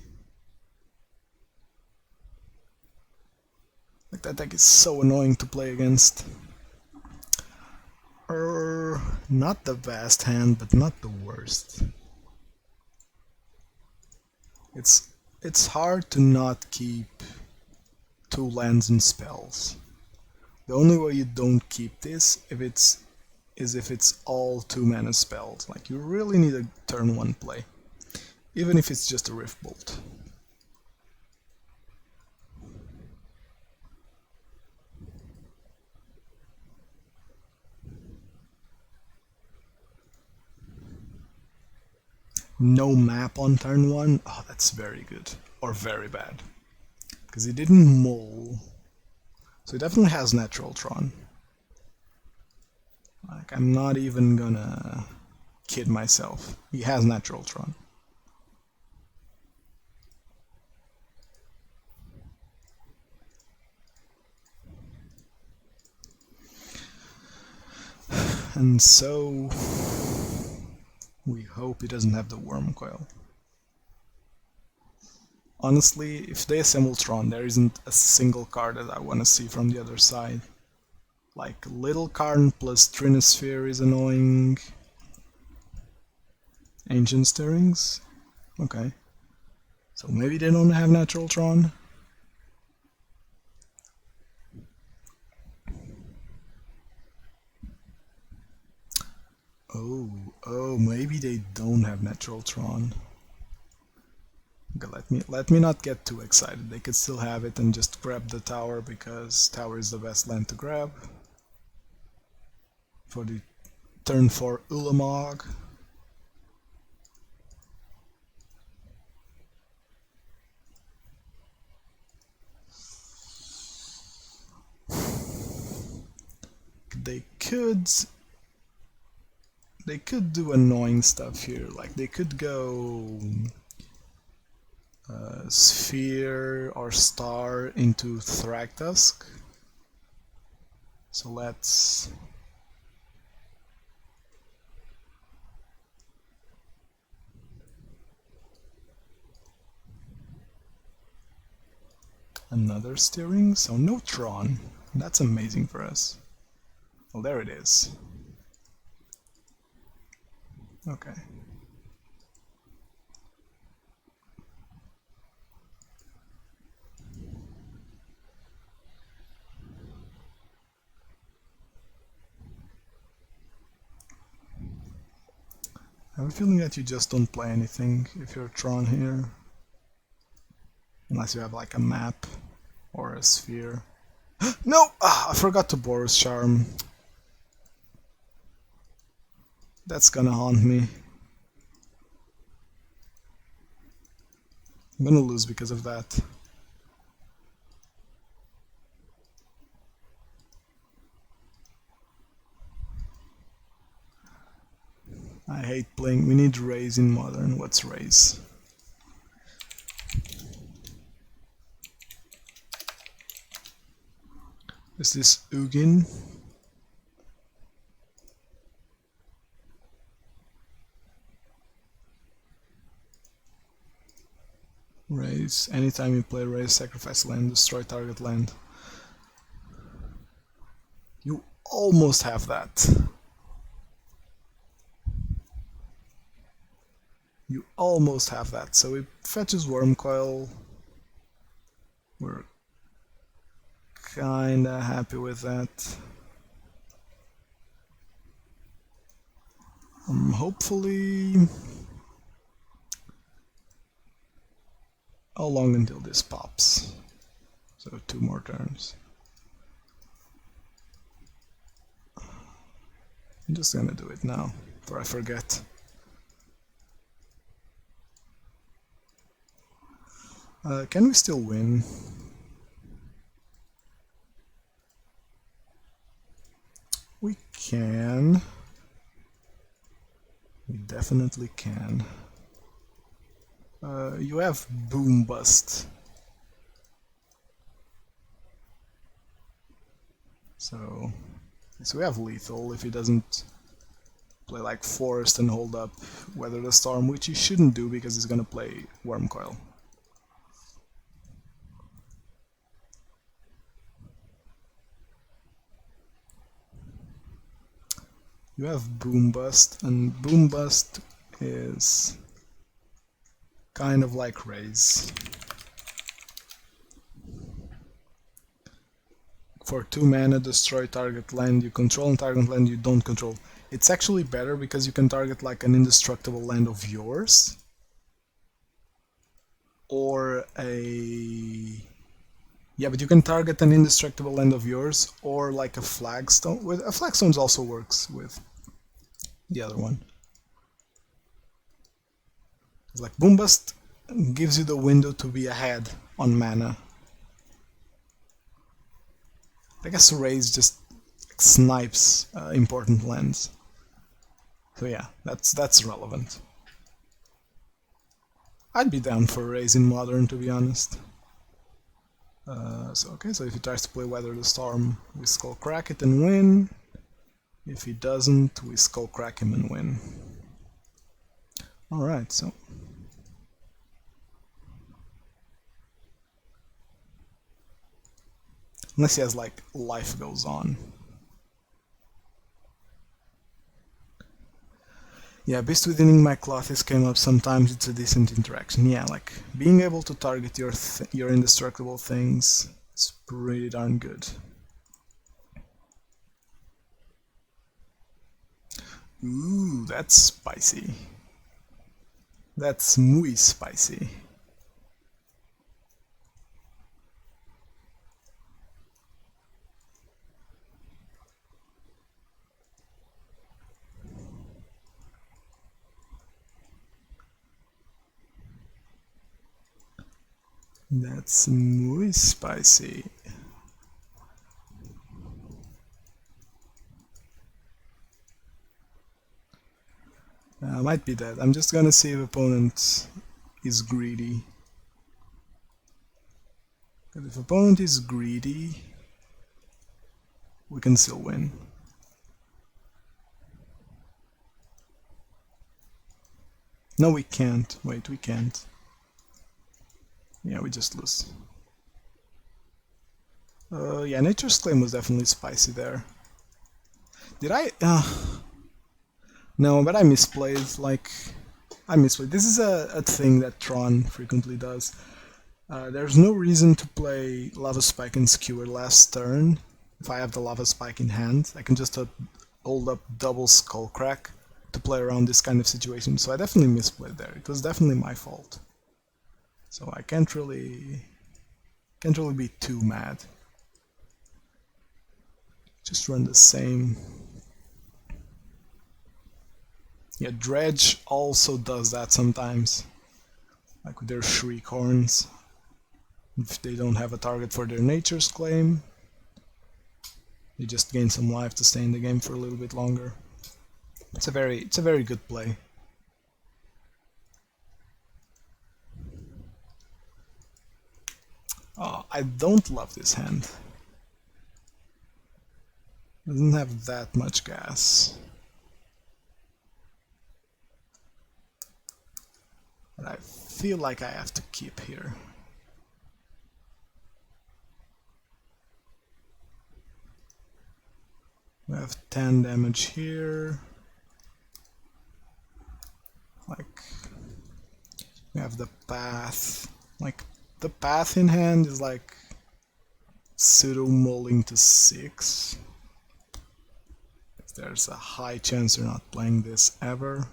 Like, that deck is so annoying to play against. Not the best hand, but not the worst. It's hard to not keep 2 lands and spells. The only way you don't keep this is if it's all 2 mana spells. Like, you really need a turn 1 play, even if it's just a Rift Bolt. No map on turn 1? Oh, that's very good. Or very bad. Because he didn't mull. So he definitely has Natural Tron. Like, I'm not even gonna kid myself. He has Natural Tron. And so we hope he doesn't have the Worm Coil. Honestly, if they assemble Tron, there isn't a single card that I want to see from the other side. Like, Little Karn plus Trinosphere is annoying. Ancient Stirrings? Okay. So maybe they don't have Natural Tron? Oh, maybe they don't have Natural Tron. Okay, let me not get too excited. They could still have it and just grab the tower, because tower is the best land to grab. For the turn 4 Ulamog. They could do annoying stuff here. Like, they could go Sphere or Star into Thragtusk. So let's... Another Steering, so no Tron. That's amazing for us. Well, there it is. Okay. I have a feeling that you just don't play anything if you're Tron here. Unless you have like a map or a sphere. No! I forgot to Boros Charm. That's gonna haunt me. I'm gonna lose because of that. I hate playing. We need Raise in Modern. What's Raise? Is this Ugin? Raise. Anytime you play Raise, sacrifice land, destroy target land. You almost have that. You almost have that. So it fetches Worm Coil. We're kinda happy with that. Hopefully... How long until this pops? So 2 more turns. I'm just gonna do it now, before I forget. Can we still win? We can. We definitely can. You have Boom Bust. So we have Lethal if he doesn't play like Forest and hold up Weather the Storm, which he shouldn't do because he's gonna play Worm Coil. You have Boom Bust, and Boom Bust is kind of like Raise. For 2 mana, destroy target land you control and target land you don't control. It's actually better because you can target like an indestructible land of yours, or a... Yeah, but you can target an indestructible land of yours, or like a flagstone. A flagstone also works with the other one. Like Boom Bust gives you the window to be ahead on mana. I guess Raise just snipes important lands. So yeah, that's relevant. I'd be down for Raise in Modern, to be honest. So if he tries to play Weather the Storm, we Skullcrack it and win. If he doesn't, we Skullcrack him and win. Alright, so... Unless he has, like, Life Goes On. Yeah, Beast Within My Clothes came up sometimes, it's a decent interaction. Yeah, like, being able to target your indestructible things is pretty darn good. Ooh, that's spicy. That's muy spicy. That's muy spicy. Might be that. I'm just gonna see if opponent is greedy. Because if opponent is greedy, we can still win. No, we can't. Wait, we can't. Yeah, we just lose. Yeah, Nature's Claim was definitely spicy there. Did I? No, but I misplayed. Like, I misplayed. This is a thing that Tron frequently does. There's no reason to play Lava Spike and Skewer last turn. If I have the Lava Spike in hand, I can just hold up double Skullcrack to play around this kind of situation. So I definitely misplayed there. It was definitely my fault. So I can't really be too mad. Just run the same. Yeah, Dredge also does that sometimes, like with their Shriek Horns. If they don't have a target for their Nature's Claim, they just gain some life to stay in the game for a little bit longer. It's a very good play. Oh, I don't love this hand. Doesn't have that much gas. But I feel like I have to keep here. We have 10 damage here. Like, we have the path. Like, the path in hand is like pseudo-mulling to 6. There's a high chance you're not playing this ever.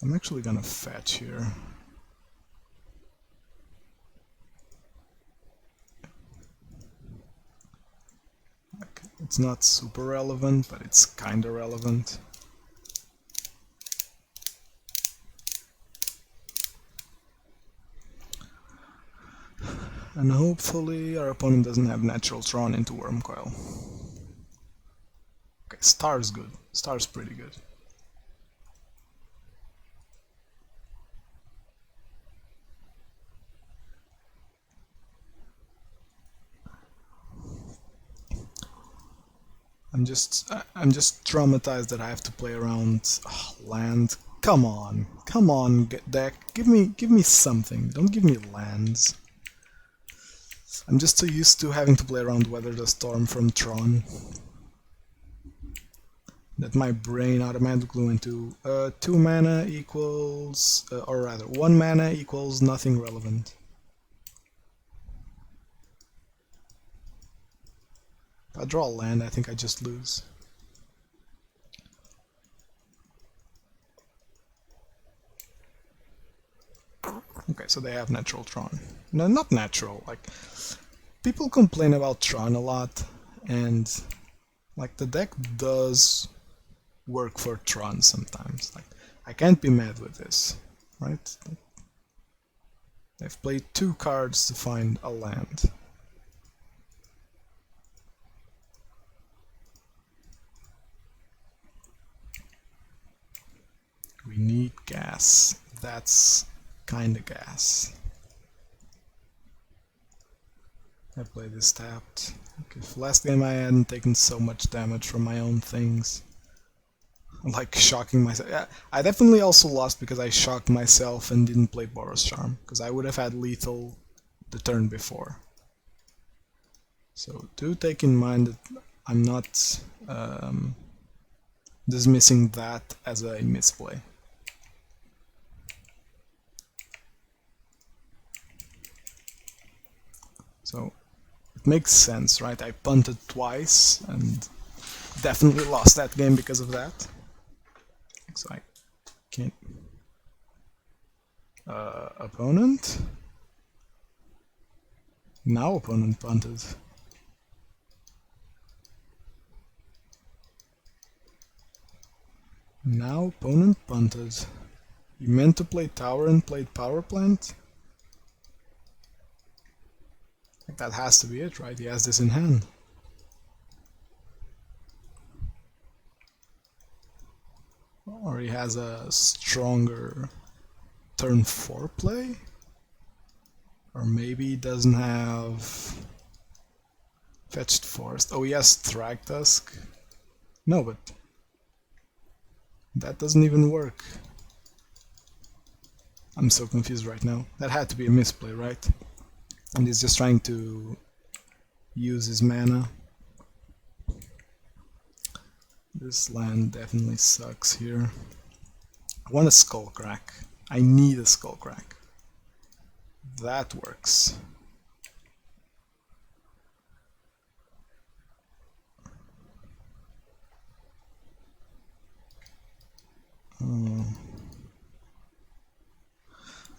I'm actually gonna fetch here. It's not super relevant, but it's kinda relevant. And hopefully our opponent doesn't have natural Tron into Wormcoil. Okay, Star's good. Star's pretty good. I'm just traumatized that I have to play around land Come on, deck. Give me something. Don't give me lands. I'm just so used to having to play around Weather the Storm from Tron that my brain automatically went to 2 mana equals, or rather 1 mana equals nothing relevant. If I draw a land, I think I just lose. Okay, so they have natural Tron. No, not natural, like, people complain about Tron a lot, and, like, the deck does work for Tron sometimes. Like, I can't be mad with this, right? They've played 2 cards to find a land. We need gas. That's kinda gas. I play this tapped. Okay, last game I hadn't taken so much damage from my own things. Like shocking myself. Yeah, I definitely also lost because I shocked myself and didn't play Boros Charm, because I would have had lethal the turn before. So do take in mind that I'm not dismissing that as a misplay. So it makes sense, right? I punted twice and definitely lost that game because of that. So I can't... opponent? Now opponent punted. Now opponent punted. He meant to play tower and played power plant? Like, that has to be it, right? He has this in hand. Or he has a stronger turn 4 play? Or maybe he doesn't have Fetched Forest. Oh, he has Thragtusk? No, but that doesn't even work. I'm so confused right now. That had to be a misplay, right? And he's just trying to use his mana. This land definitely sucks here. I want a Skullcrack. I need a Skullcrack. That works.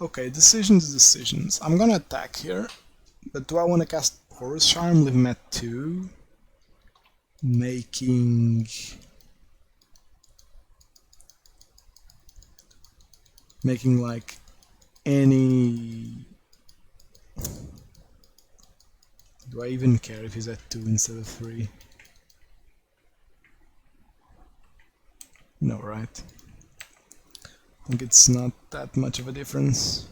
Okay, decisions. I'm gonna attack here, but do I want to cast Boros Charm, leave him at 2? Making like any... Do I even care if he's at 2 instead of 3? No, right? I think it's not that much of a difference.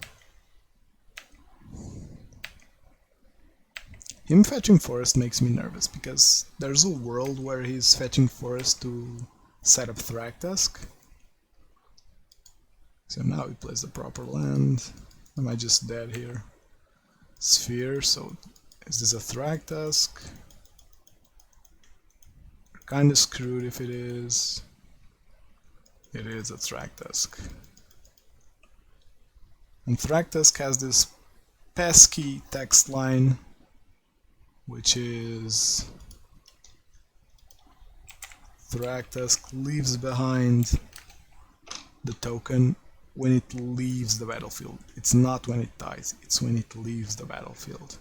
Him fetching forest makes me nervous, because there's a world where he's fetching forest to set up Thragtusk. So now he plays the proper land. Am I just dead here? Sphere, so is this a Thragtusk? Kinda screwed if it is. It is a Thragtusk. And Thragtusk has this pesky text line, which is Thragtusk leaves behind the token when it leaves the battlefield. It's not when it dies, it's when it leaves the battlefield.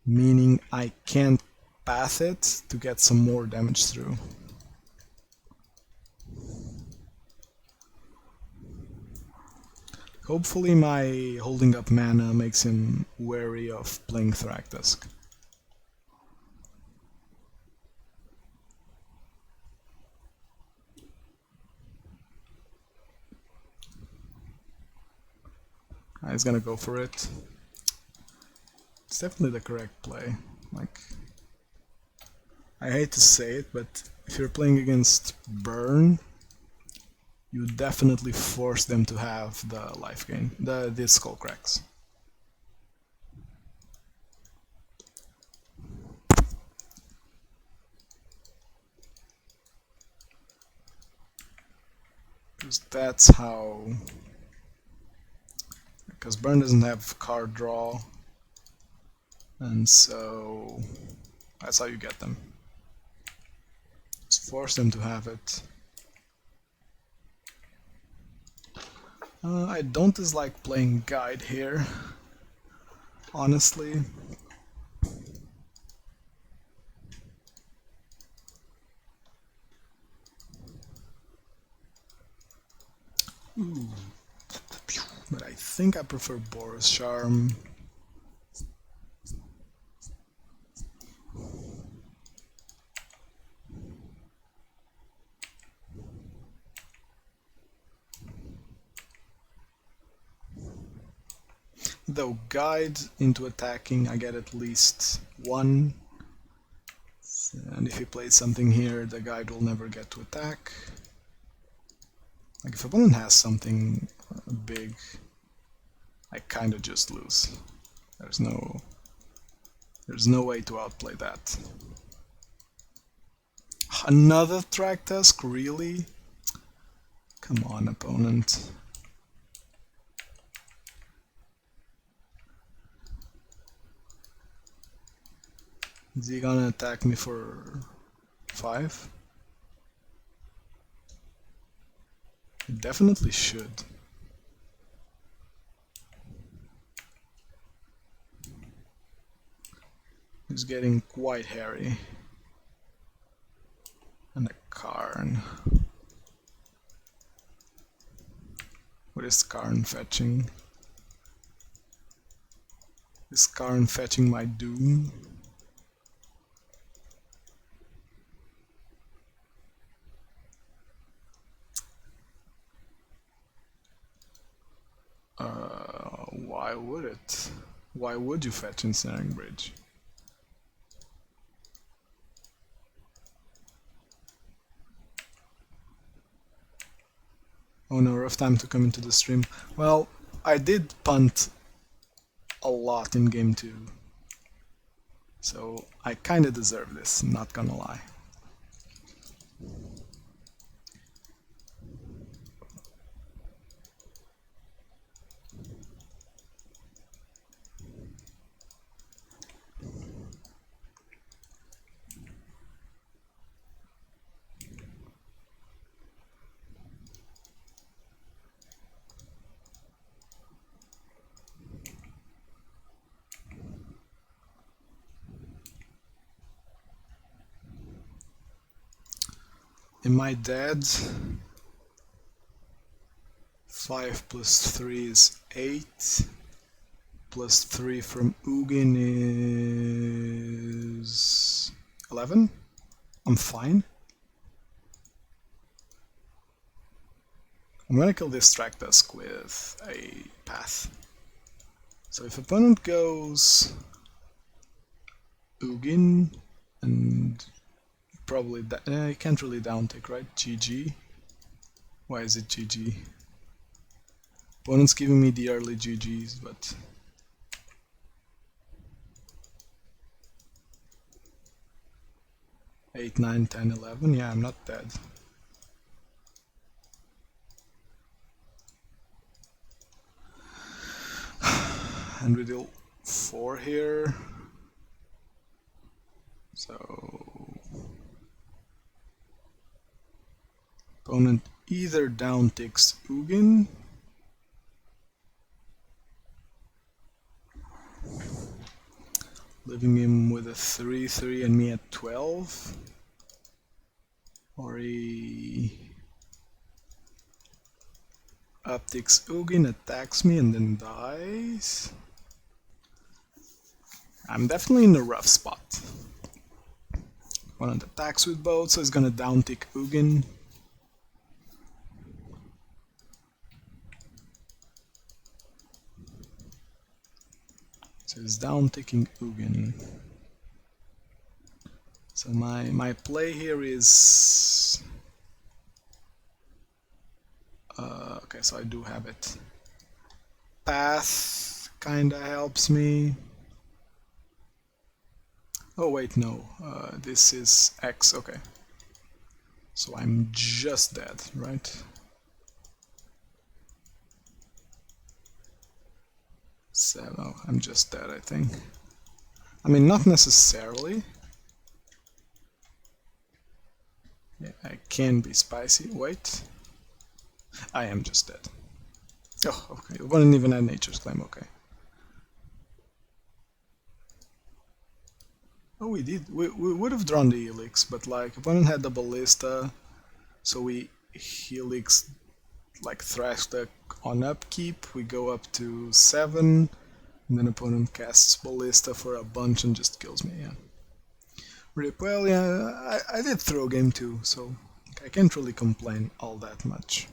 Meaning I can't path it to get some more damage through. Hopefully my holding up mana makes him wary of playing Thragtusk. He's gonna go for it. It's definitely the correct play. Like, I hate to say it, but if you're playing against Burn, you definitely force them to have the life gain, the Skullcracks. Because that's how... Because Burn doesn't have card draw, and so that's how you get them. Just force them to have it. I don't dislike playing Guide here, honestly. Ooh. But I think I prefer Boros Charm. Though Guide into attacking, I get at least one. And if he plays something here, the Guide will never get to attack. Like if opponent has something big, I kinda just lose. There's no way to outplay that. Another Thragtusk, really? Come on, opponent. Is he gonna attack me for 5? He definitely should. It's getting quite hairy. And a Karn. What is Karn fetching? Is Karn fetching my Doom? Why would it? Why would you fetch Ensnaring Bridge? Oh no, rough time to come into the stream. Well, I did punt a lot in game 2. So I kinda deserve this, not gonna lie. Am I dead? 5 plus 3 is 8. Plus 3 from Ugin is 11. I'm fine. I'm gonna kill this Thragtusk with a Path. So if opponent goes Ugin and probably you can't really downtick, right? GG. Why is it GG? Opponent's giving me the early GGs, but 8, 9, 10, 11. Yeah, I'm not dead. And we deal 4 here. So opponent either downticks Ugin leaving him with a 3-3 and me at 12, or he upticks Ugin, attacks me and then dies. I'm definitely in a rough spot. Opponent attacks with both, so he's gonna downtick Ugin. So he's downticking Ugin. So my play here is Okay, so I do have it. Path kinda helps me. Oh wait, no. This is X, okay. So I'm just dead, right? So, no, I'm just dead, I think. I mean, not necessarily. Yeah, I can be spicy. Wait. I am just dead. Oh, okay. It wasn't even a nature's claim, okay. Oh, we did. We would have drawn the Helix, but like, opponent had the Ballista, so we Helix, like, thrash deck on upkeep. We go up to 7, and then opponent casts Ballista for a bunch and just kills me, yeah. Rip, well, yeah, I did throw game too, so I can't really complain all that much.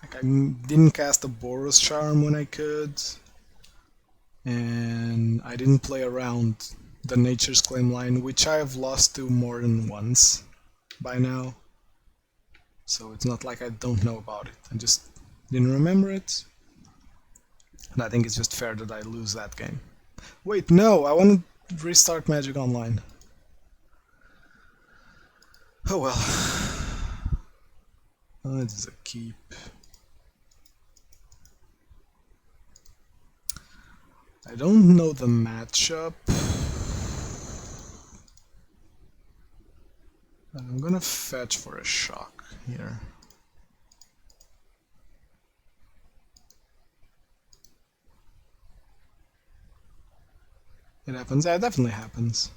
Like, I didn't cast a Boros Charm when I could, and I didn't play around the Nature's Claim line, which I have lost to more than once by now. So it's not like I don't know about it, I just didn't remember it. And I think it's just fair that I lose that game. Wait, no, I want to restart Magic Online. Oh well. Oh, it's a keep. I don't know the matchup. I'm gonna fetch for a shock here. It happens. Yeah, it definitely happens.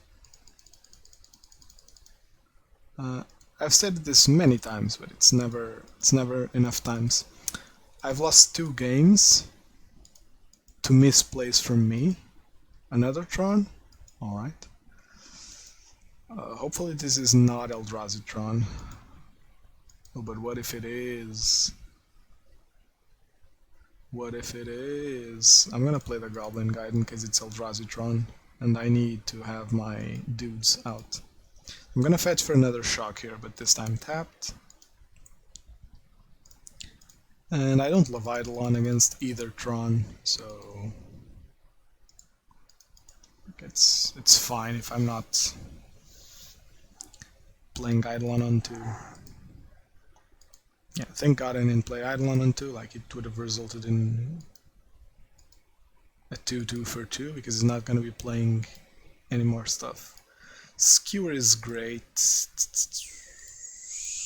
I've said this many times, but it's never enough times. I've lost 2 games to misplays from me. Another Tron? Alright. Hopefully this is not Eldrazi Tron. Oh, but what if it is? What if it is? I'm gonna play the Goblin Guide in case it's Eldrazi Tron, and I need to have my dudes out. I'm gonna fetch for another shock here, but this time tapped. And I don't love Eidolon against either Tron, so it's fine if I'm not playing Eidolon on 2. Yeah, thank God I didn't play Eidolon on 2, like it would have resulted in a 2-2 for 2, because he's not gonna be playing any more stuff. Skewer is great.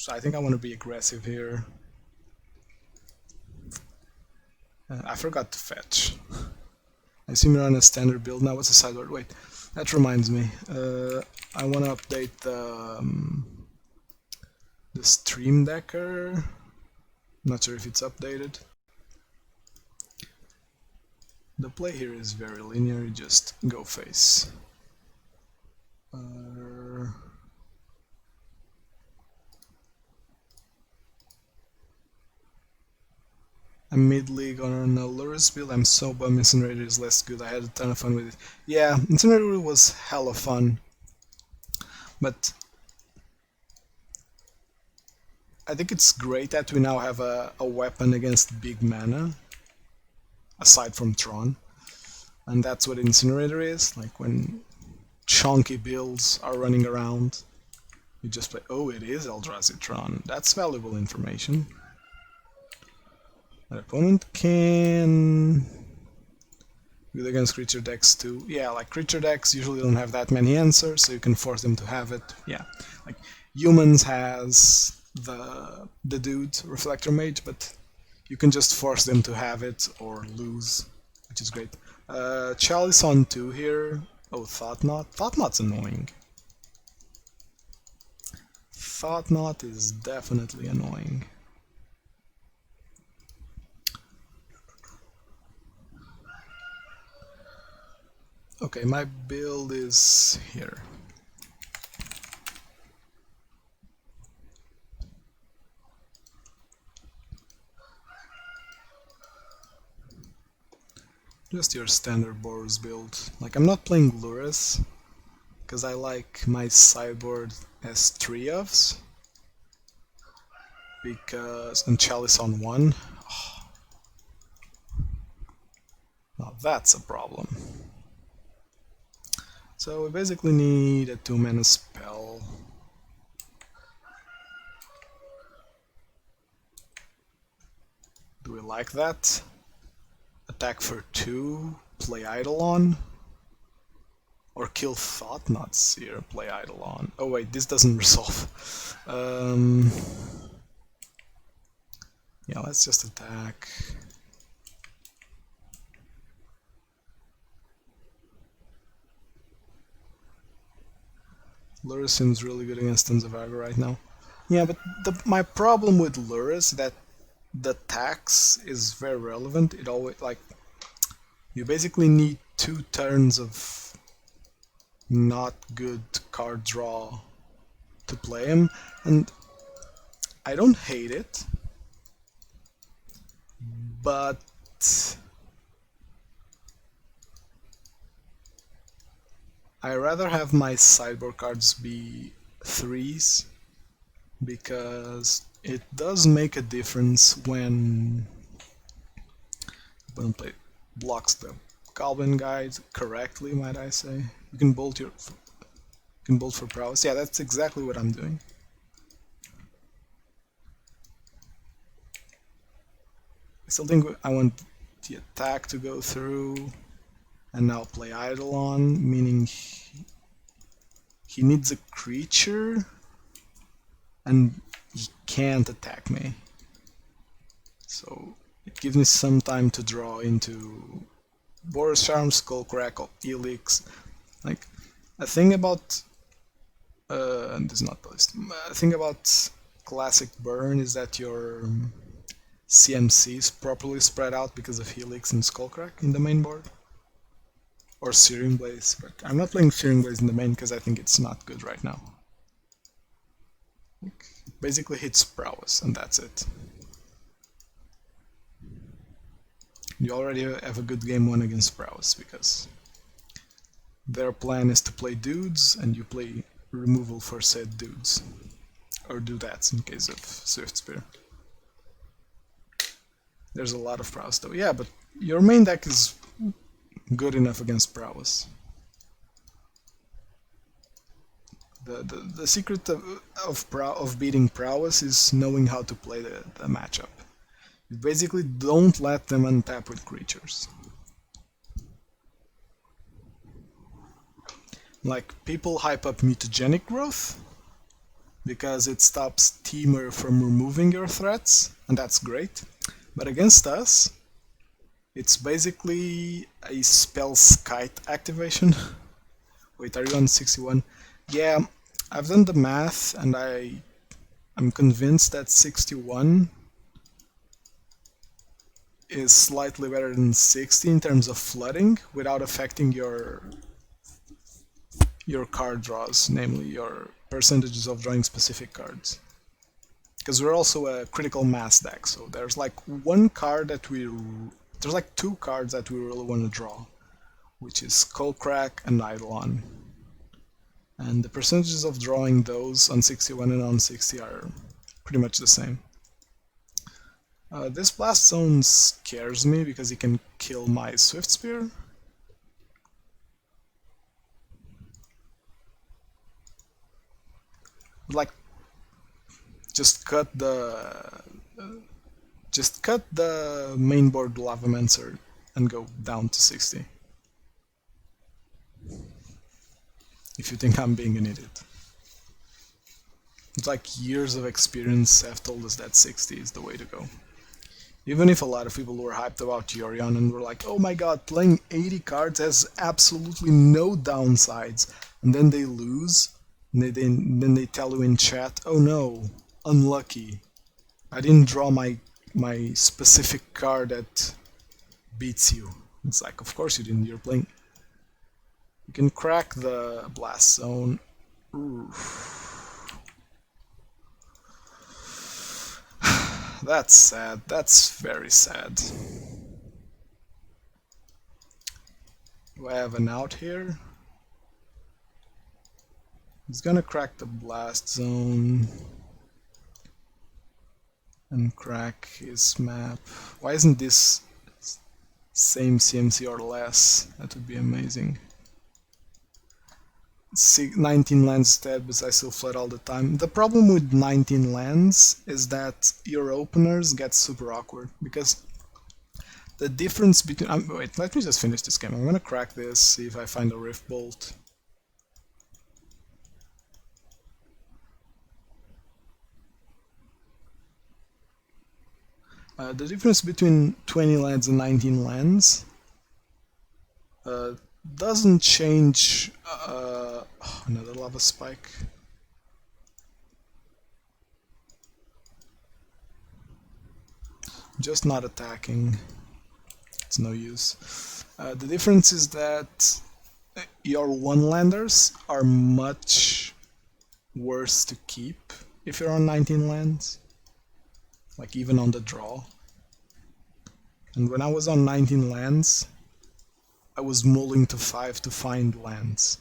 I think I want to be aggressive here. I forgot to fetch. I assume you're on a standard build now. What's the sideboard? Wait, that reminds me. I want to update the Stream Decker. Not sure if it's updated. The play here is very linear. You just go face. I'm mid-league on a Lurus build. I'm so bummed Incinerator is less good. I had a ton of fun with it. Yeah, Incinerator was hella fun. But I think it's great that we now have a weapon against big mana, aside from Tron. And that's what Incinerator is. Like when chunky builds are running around, you just play, oh, it is Eldrazi Tron. That's valuable information. An opponent can build against creature decks too. Yeah, like creature decks usually don't have that many answers, so you can force them to have it. Yeah, like humans has the dude Reflector Mage, but you can just force them to have it or lose, which is great. Chalice on 2 here. Oh, Thought Knot. Thought Knot's annoying. Thought Knot is definitely annoying. Okay, my build is here. Just your standard Boros build. Like, I'm not playing Lurus, because I like my sideboard as 3 ofs. because... and Chalice on 1. Oh. Now that's a problem. So we basically need a 2-mana spell. Do we like that? Attack for 2, play Eidolon? Or kill Thought-Knots here, play Eidolon. Oh wait, this doesn't resolve. Yeah, let's just attack. Lurrus seems really good against Tanzavago right now. Yeah, but my problem with Lurrus is that the tax is very relevant. It always, like, you basically need 2 turns of not good card draw to play him, and I don't hate it, but I rather have my sideboard cards be 3s, because it does make a difference when play blocks the Goblin guide correctly, might I say. You can bolt for prowess. Yeah, that's exactly what I'm doing. I still think I want the attack to go through, and now play Eidolon, meaning he needs a creature, and he can't attack me. So it gives me some time to draw into Boros Charm, Skullcrack, or Helix. Like, a thing about this is not the list. A thing about classic burn is that your CMC is properly spread out because of Helix and Skullcrack in the main board. Or Searing Blaze, but I'm not playing Searing Blaze in the main because I think it's not good right now. It basically hits prowess, and that's it. You already have a good game 1 against prowess, because their plan is to play dudes, and you play removal for said dudes. Or dudettes in case of Swiftspear. There's a lot of prowess though. Yeah, but your main deck is good enough against prowess. The secret of beating prowess is knowing how to play the matchup. You basically don't let them untap with creatures. Like, people hype up mutagenic growth because it stops Temur from removing your threats, and that's great. But against us, it's basically a spell skite activation. Wait, are you on 61? Yeah, I've done the math, and I'm convinced that 61 is slightly better than 60 in terms of flooding, without affecting your card draws, namely your percentages of drawing specific cards. Because we're also a critical mass deck, so there's like there's like 2 cards that we really want to draw, which is Skullcrack and Eidolon. And the percentages of drawing those on 61 and on 60 are pretty much the same. This Blast Zone scares me because he can kill my Swiftspear. Like, just cut the main board Lavamancer and go down to 60. If you think I'm being an idiot. It's like years of experience have told us that 60 is the way to go. Even if a lot of people were hyped about Yorion and were like, oh my god, playing 80 cards has absolutely no downsides, and then they lose, and then they tell you in chat, oh no, unlucky, I didn't draw my specific card that beats you. It's like, of course you didn't, you're playing... You can crack the Blast Zone. Oof. That's sad. That's very sad. Do I have an out here? He's gonna crack the Blast Zone. and crack his map. Why isn't this same CMC or less? That would be amazing. 19 lands instead, but I still flood all the time. The problem with 19 lands is that your openers get super awkward, because the difference between... wait, let me just finish this game. I'm gonna crack this, see if I find a Rift Bolt. The difference between 20 lands and 19 lands doesn't change... oh, another lava spike. Just not attacking. It's no use. The difference is that your one-landers are much worse to keep if you're on 19 lands. Like even on the draw. And when I was on 19 lands, I was mulling to 5 to find lands.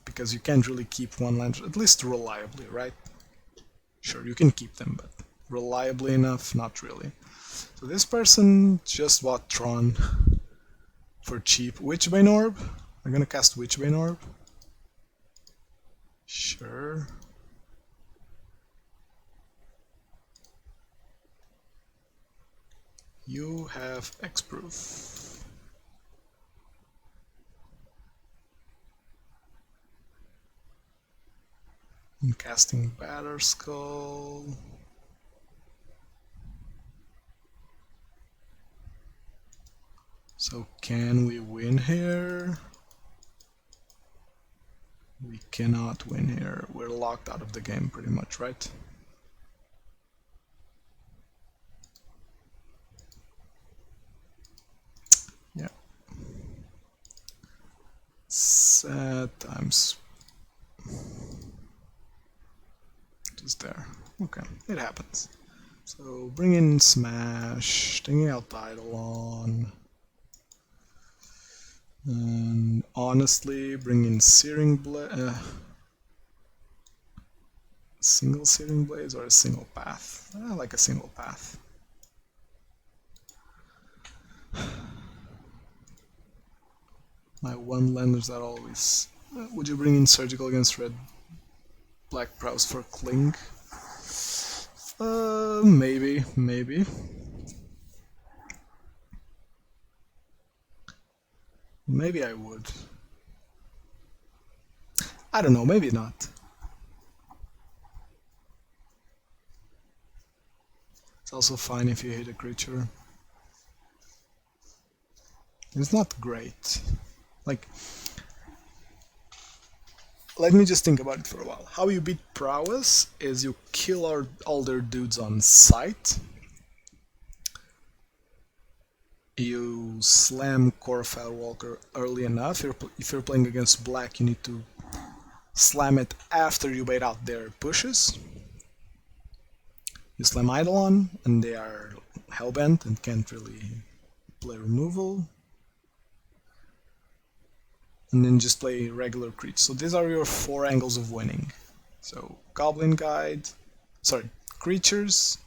Because you can't really keep one land, at least reliably, right? Sure, you can keep them, but reliably enough, not really. So this person just bought Tron for cheap. Witchbane Orb? I'm gonna cast Witchbane Orb. Sure. You have X-Proof. I'm casting Batter Skull. So can we win here? We cannot win here. We're locked out of the game pretty much, right? Yeah. Set times... just there. Okay, it happens. So bring in Smash, taking out Eidolon. And honestly, bring in Searing Blaze. Single Searing Blaze or a single path? I like a single path. My one-landers are always... would you bring in Surgical against red? Black Prowse for Cling? Maybe, maybe. Maybe I would. I don't know, maybe not. It's also fine if you hit a creature. It's not great. Like, let me just think about it for a while. How you beat Prowess is you kill all their dudes on sight. You slam Kor Firewalker early enough. If you're playing against black, you need to slam it after you bait out their pushes. You slam Eidolon, and they are hellbent and can't really play removal. And then just play regular creatures. So these are your 4 angles of winning. So Goblin Guide, sorry, creatures,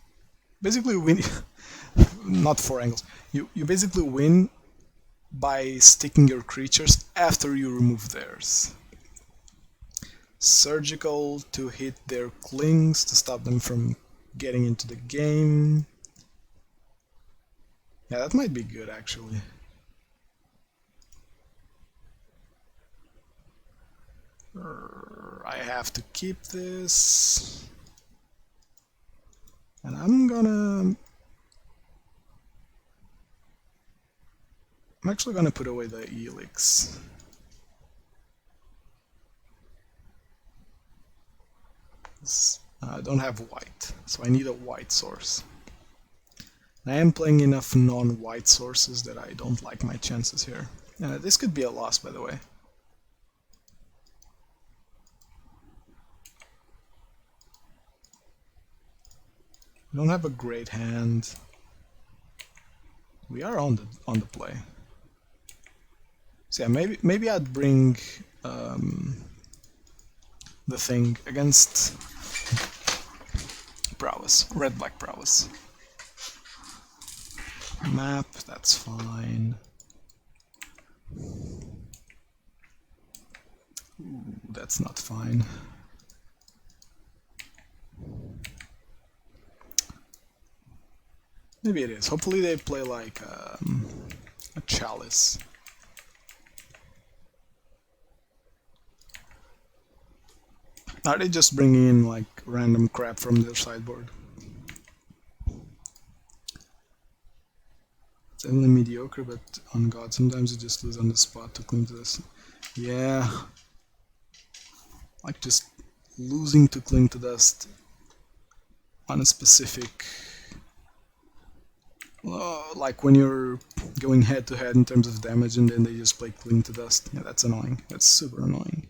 basically win, not 4 angles. You basically win by sticking your creatures after you remove theirs. Surgical to hit their clings to stop them from getting into the game. Yeah, that might be good actually. I have to keep this. And I'm actually gonna put away the Helix. I don't have white, so I need a white source. I am playing enough non-white sources that I don't like my chances here. This could be a loss, by the way. We don't have a great hand. We are on the play. So yeah, maybe I'd bring the thing against prowess, red-black prowess. Map, that's fine. Ooh, that's not fine. Maybe it is. Hopefully they play like a chalice. Are they just bringing in like random crap from their sideboard? It's only mediocre, but on God, sometimes you just lose on the spot to cling to this. Yeah. Like just losing to cling to dust on a specific... like when you're going head to head in terms of damage and then they just play cling to dust. Yeah, that's annoying. That's super annoying.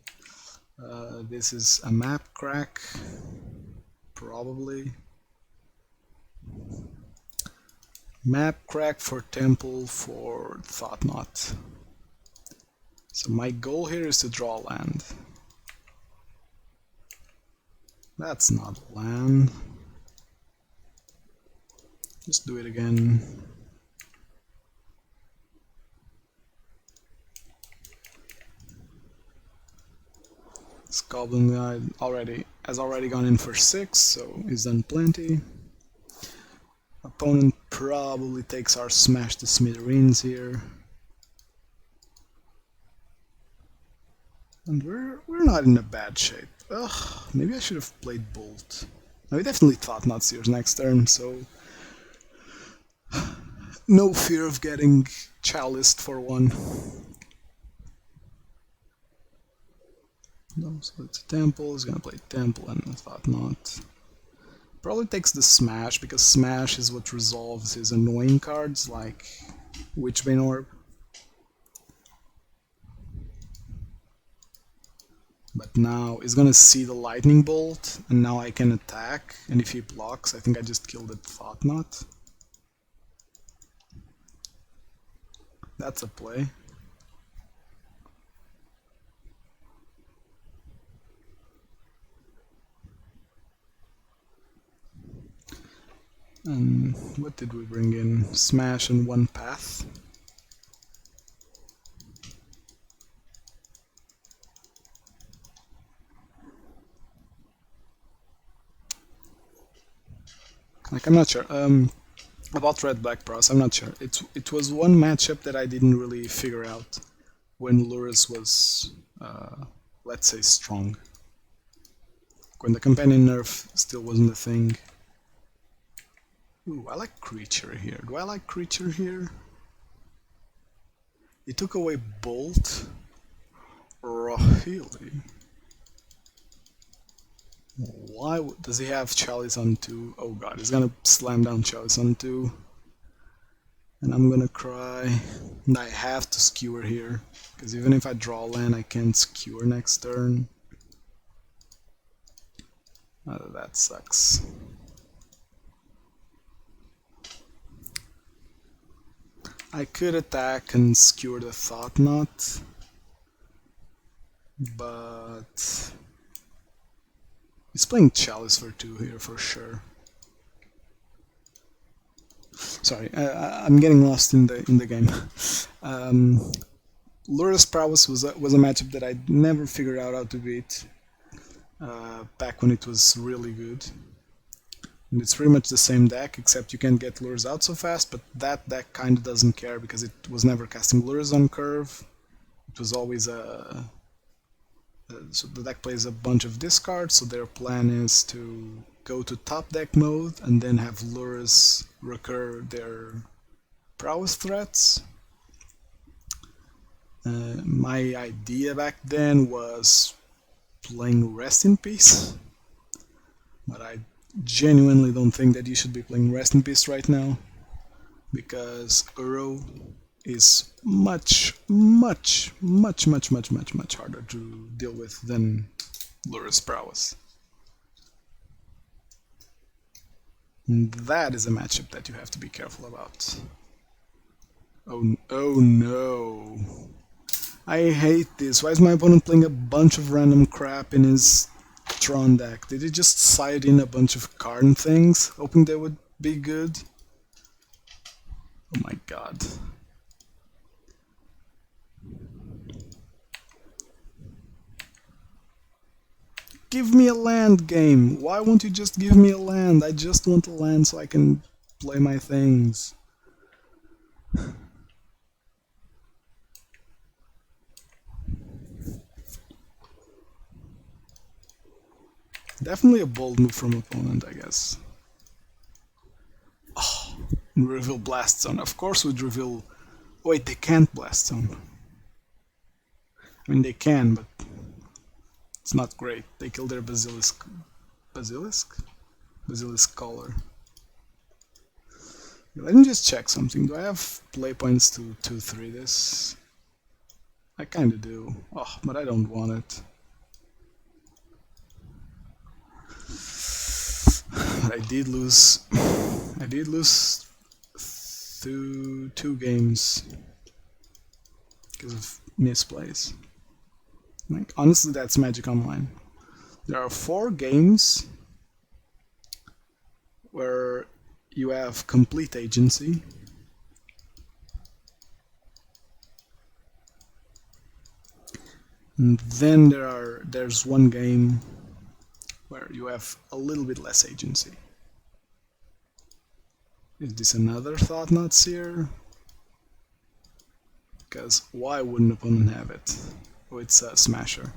This is a map crack, probably. Map crack for temple for thought knot. So my goal here is to draw land. That's not land. Just do it again. This Goblin guy has already gone in for 6, so he's done plenty. Opponent probably takes our Smash the Smithereens here. And we're not in a bad shape. Ugh, maybe I should have played Bolt. No, we definitely thought not Sears next turn, so no fear of getting chaliced for one. No, so it's a temple, he's gonna play temple and I thought not. Probably takes the Smash, because Smash is what resolves his annoying cards like Witchbane Orb. But now he's gonna see the Lightning Bolt, and now I can attack, and if he blocks, I think I just killed it Thought Knot. That's a play. And what did we bring in? Smash and one path. Like, I'm not sure. About red-black pros, I'm not sure. It was one matchup that I didn't really figure out when Lurrus was, let's say, strong. When the companion nerf still wasn't a thing. Ooh, I like creature here. Do I like creature here? He took away Bolt. Really? Why does he have Chalice on 2? Oh god, he's gonna slam down Chalice on 2. And I'm gonna cry. And I have to skewer here. Because even if I draw land, I can't skewer next turn. Oh, that sucks. I could attack and skewer the Thought Knot, but he's playing Chalice for 2 here for sure. Sorry, I'm getting lost in the game. Lurrus Prowess was a matchup that I never figured out how to beat back when it was really good. And it's pretty much the same deck, except you can't get lures out so fast, but that deck kinda doesn't care because it was never casting lures on curve. It was always so the deck plays a bunch of discards, so their plan is to go to top deck mode and then have lures recur their prowess threats. My idea back then was playing Rest in Peace, but I genuinely don't think that you should be playing Rest in Peace right now, because Uro is much harder to deal with than Lurrus Prowess. And that is a matchup that you have to be careful about. Oh no. I hate this. Why is my opponent playing a bunch of random crap in his Tron deck? Did he just side in a bunch of Karn things, hoping they would be good? Oh my god. Give me a land, game! Why won't you just give me a land? I just want a land so I can play my things. Definitely a bold move from opponent, I guess. Oh, reveal Blast Zone. Of course would reveal... Wait, they can't Blast Zone. I mean, they can, but it's not great. They kill their Basilisk. Basilisk? Basilisk Collar. Let me just check something. Do I have play points to 2-3 this? I kinda do. Oh, but I don't want it. But I did lose two games because of misplays. Like, honestly, that's Magic Online. There are 4 games where you have complete agency. And then there's 1 game where you have a little bit less agency. Is this another Thought Knot Seer? Because why wouldn't opponent have it? Oh, it's a Smasher.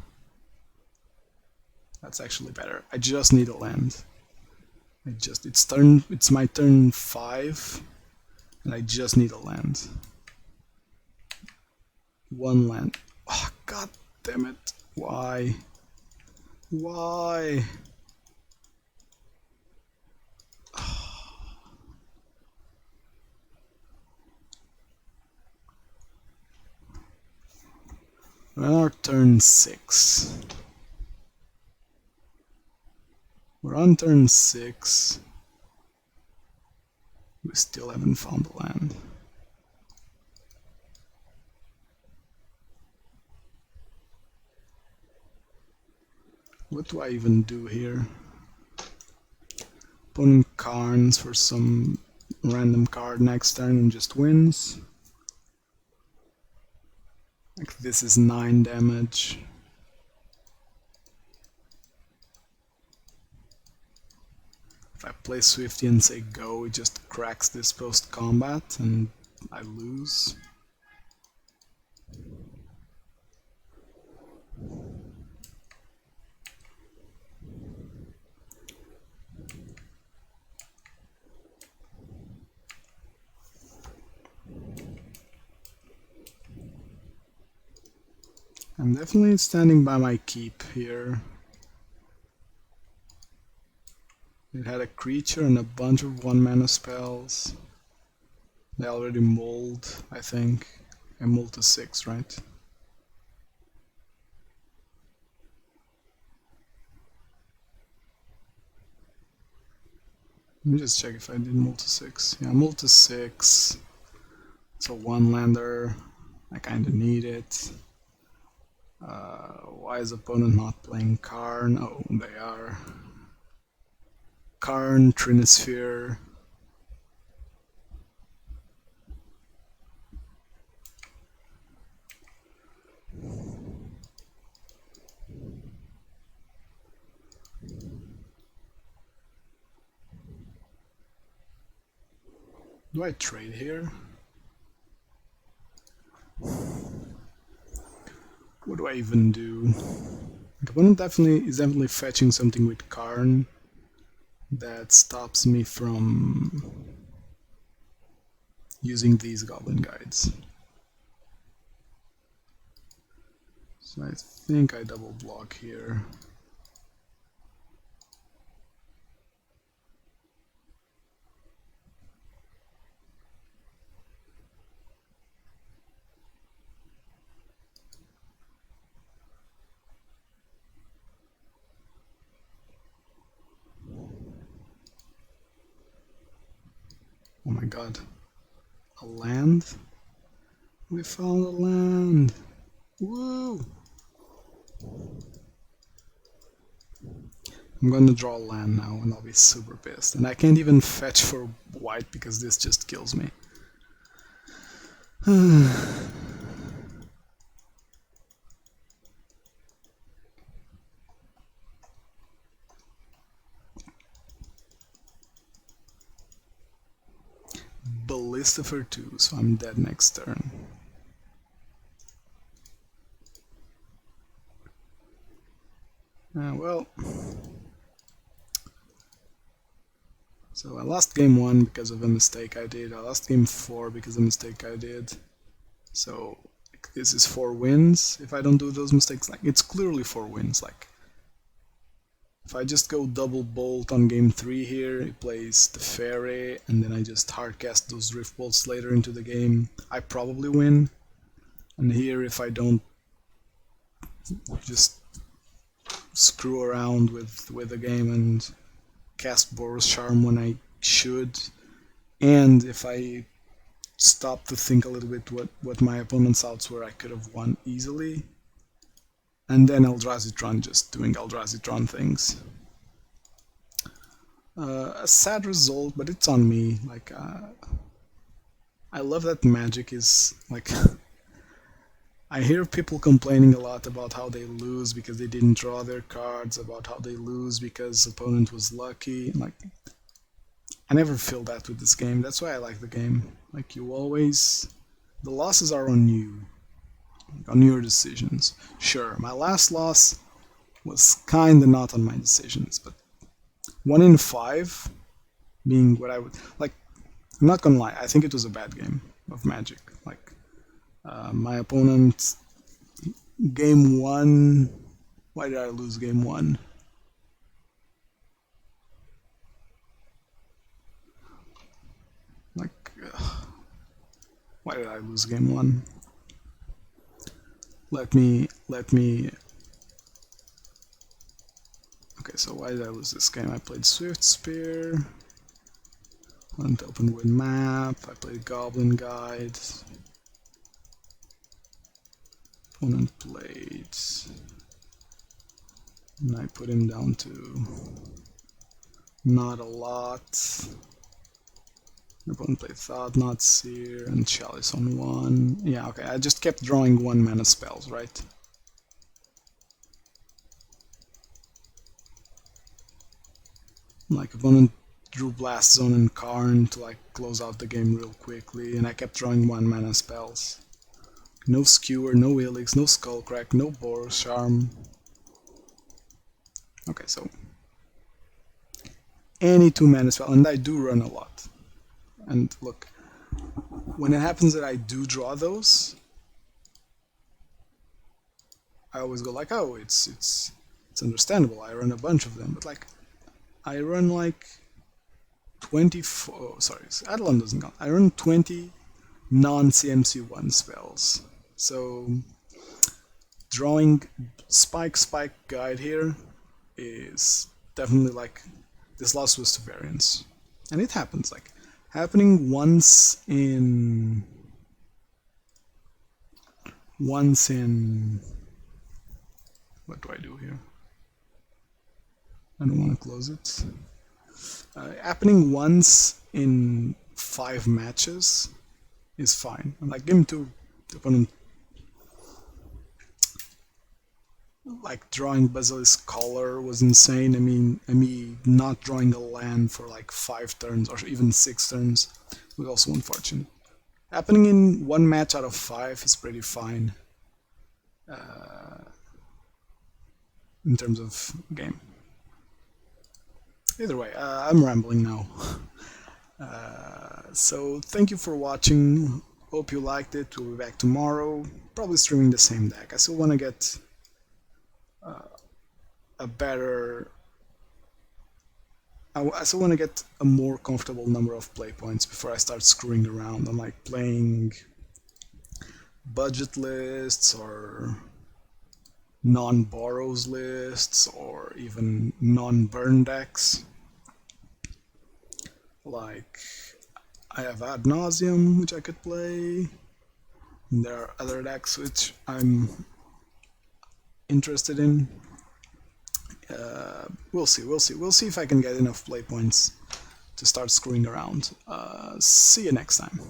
That's actually better. I just need a land. It's my turn 5, and I just need a land. 1 land. Oh, god damn it. Why? Why? We're on turn 6. We're on turn 6. We still haven't found the land. What do I even do here? Opponent Karns for some random card next turn and just wins. Like, this is 9 damage. If I play Swifty and say go, it just cracks this post-combat and I lose. I'm definitely standing by my keep here. It had a creature and a bunch of 1-mana spells. They already mulled, I think. I mulled to 6, right? Let me just check if I did mull to 6. Yeah, mull to 6. It's a 1-lander. I kinda need it. Why is opponent not playing Karn? Oh, they are. Karn, Trinisphere. Do I trade here? What do I even do? The opponent is definitely fetching something with Karn that stops me from using these Goblin Guides. So I think I double block here. Oh my god. A land? We found a land! Woo! I'm gonna draw land now and I'll be super pissed. And I can't even fetch for white because this just kills me. Ballista for 2, so I'm dead next turn. Well, so I lost game 1 because of a mistake I did. I lost game 4 because of a mistake I did. So this is 4 wins if I don't do those mistakes. Like, it's clearly 4 wins. Like, if I just go double bolt on game 3 here, it plays the fairy, and then I just hardcast those drift bolts later into the game, I probably win. And here, if I don't just screw around with the game and cast Boros Charm when I should, and if I stop to think a little bit what my opponent's outs were, I could have won easily. And then Eldrazi just doing Eldrazi things. A sad result, but it's on me. Like, I love that Magic is like. I hear people complaining a lot about how they lose because they didn't draw their cards, about how they lose because opponent was lucky. Like, I never feel that with this game. That's why I like the game. Like, you always, the losses are on you, on your decisions. Sure, my last loss was kinda not on my decisions, but 1 in 5 being what I would like. I'm not gonna lie. I think it was a bad game of Magic. Like. My opponent, game 1, why did I lose game 1? Like, why did I lose game 1? Let me, okay, so why did I lose this game? I played Swiftspear, went open with map, I played Goblin Guide. Opponent played, and I put him down to not a lot. Opponent played Thought, not Seer, and Chalice on 1. Yeah, okay, I just kept drawing 1 mana spells, right? Like, opponent drew Blast Zone and Karn to like close out the game real quickly, and I kept drawing 1 mana spells. No Skewer, no Helix, no Skullcrack, no Boros Charm. Okay, so any 2 mana spell, and I do run a lot. And look, when it happens that I do draw those, I always go like, oh, it's understandable. I run a bunch of them, but like, I run like 24. Oh, sorry, Eidolon doesn't count. I run 20 non-CMC1 spells. So drawing Spike Guide here is definitely like, this loss was to variance. And it happens, like, happening once in what do I do here? I don't want to close it. Happening once in 5 matches is fine. And like game 2, the opponent like drawing Basilisk Collar was insane. I mean, me not drawing a land for like 5 turns or even 6 turns was also unfortunate. Happening in 1 match out of 5 is pretty fine in terms of game. Either way, I'm rambling now. So thank you for watching. Hope you liked it. We'll be back tomorrow, probably streaming the same deck. I still want to get a better. I still want to get a more comfortable number of play points before I start screwing around on like playing budget lists or non-borrows lists or even non-burn decks. Like, I have Ad Nauseam, which I could play. And there are other decks which I'm interested in. we'll see. We'll see if I can get enough play points to start screwing around. See you next time.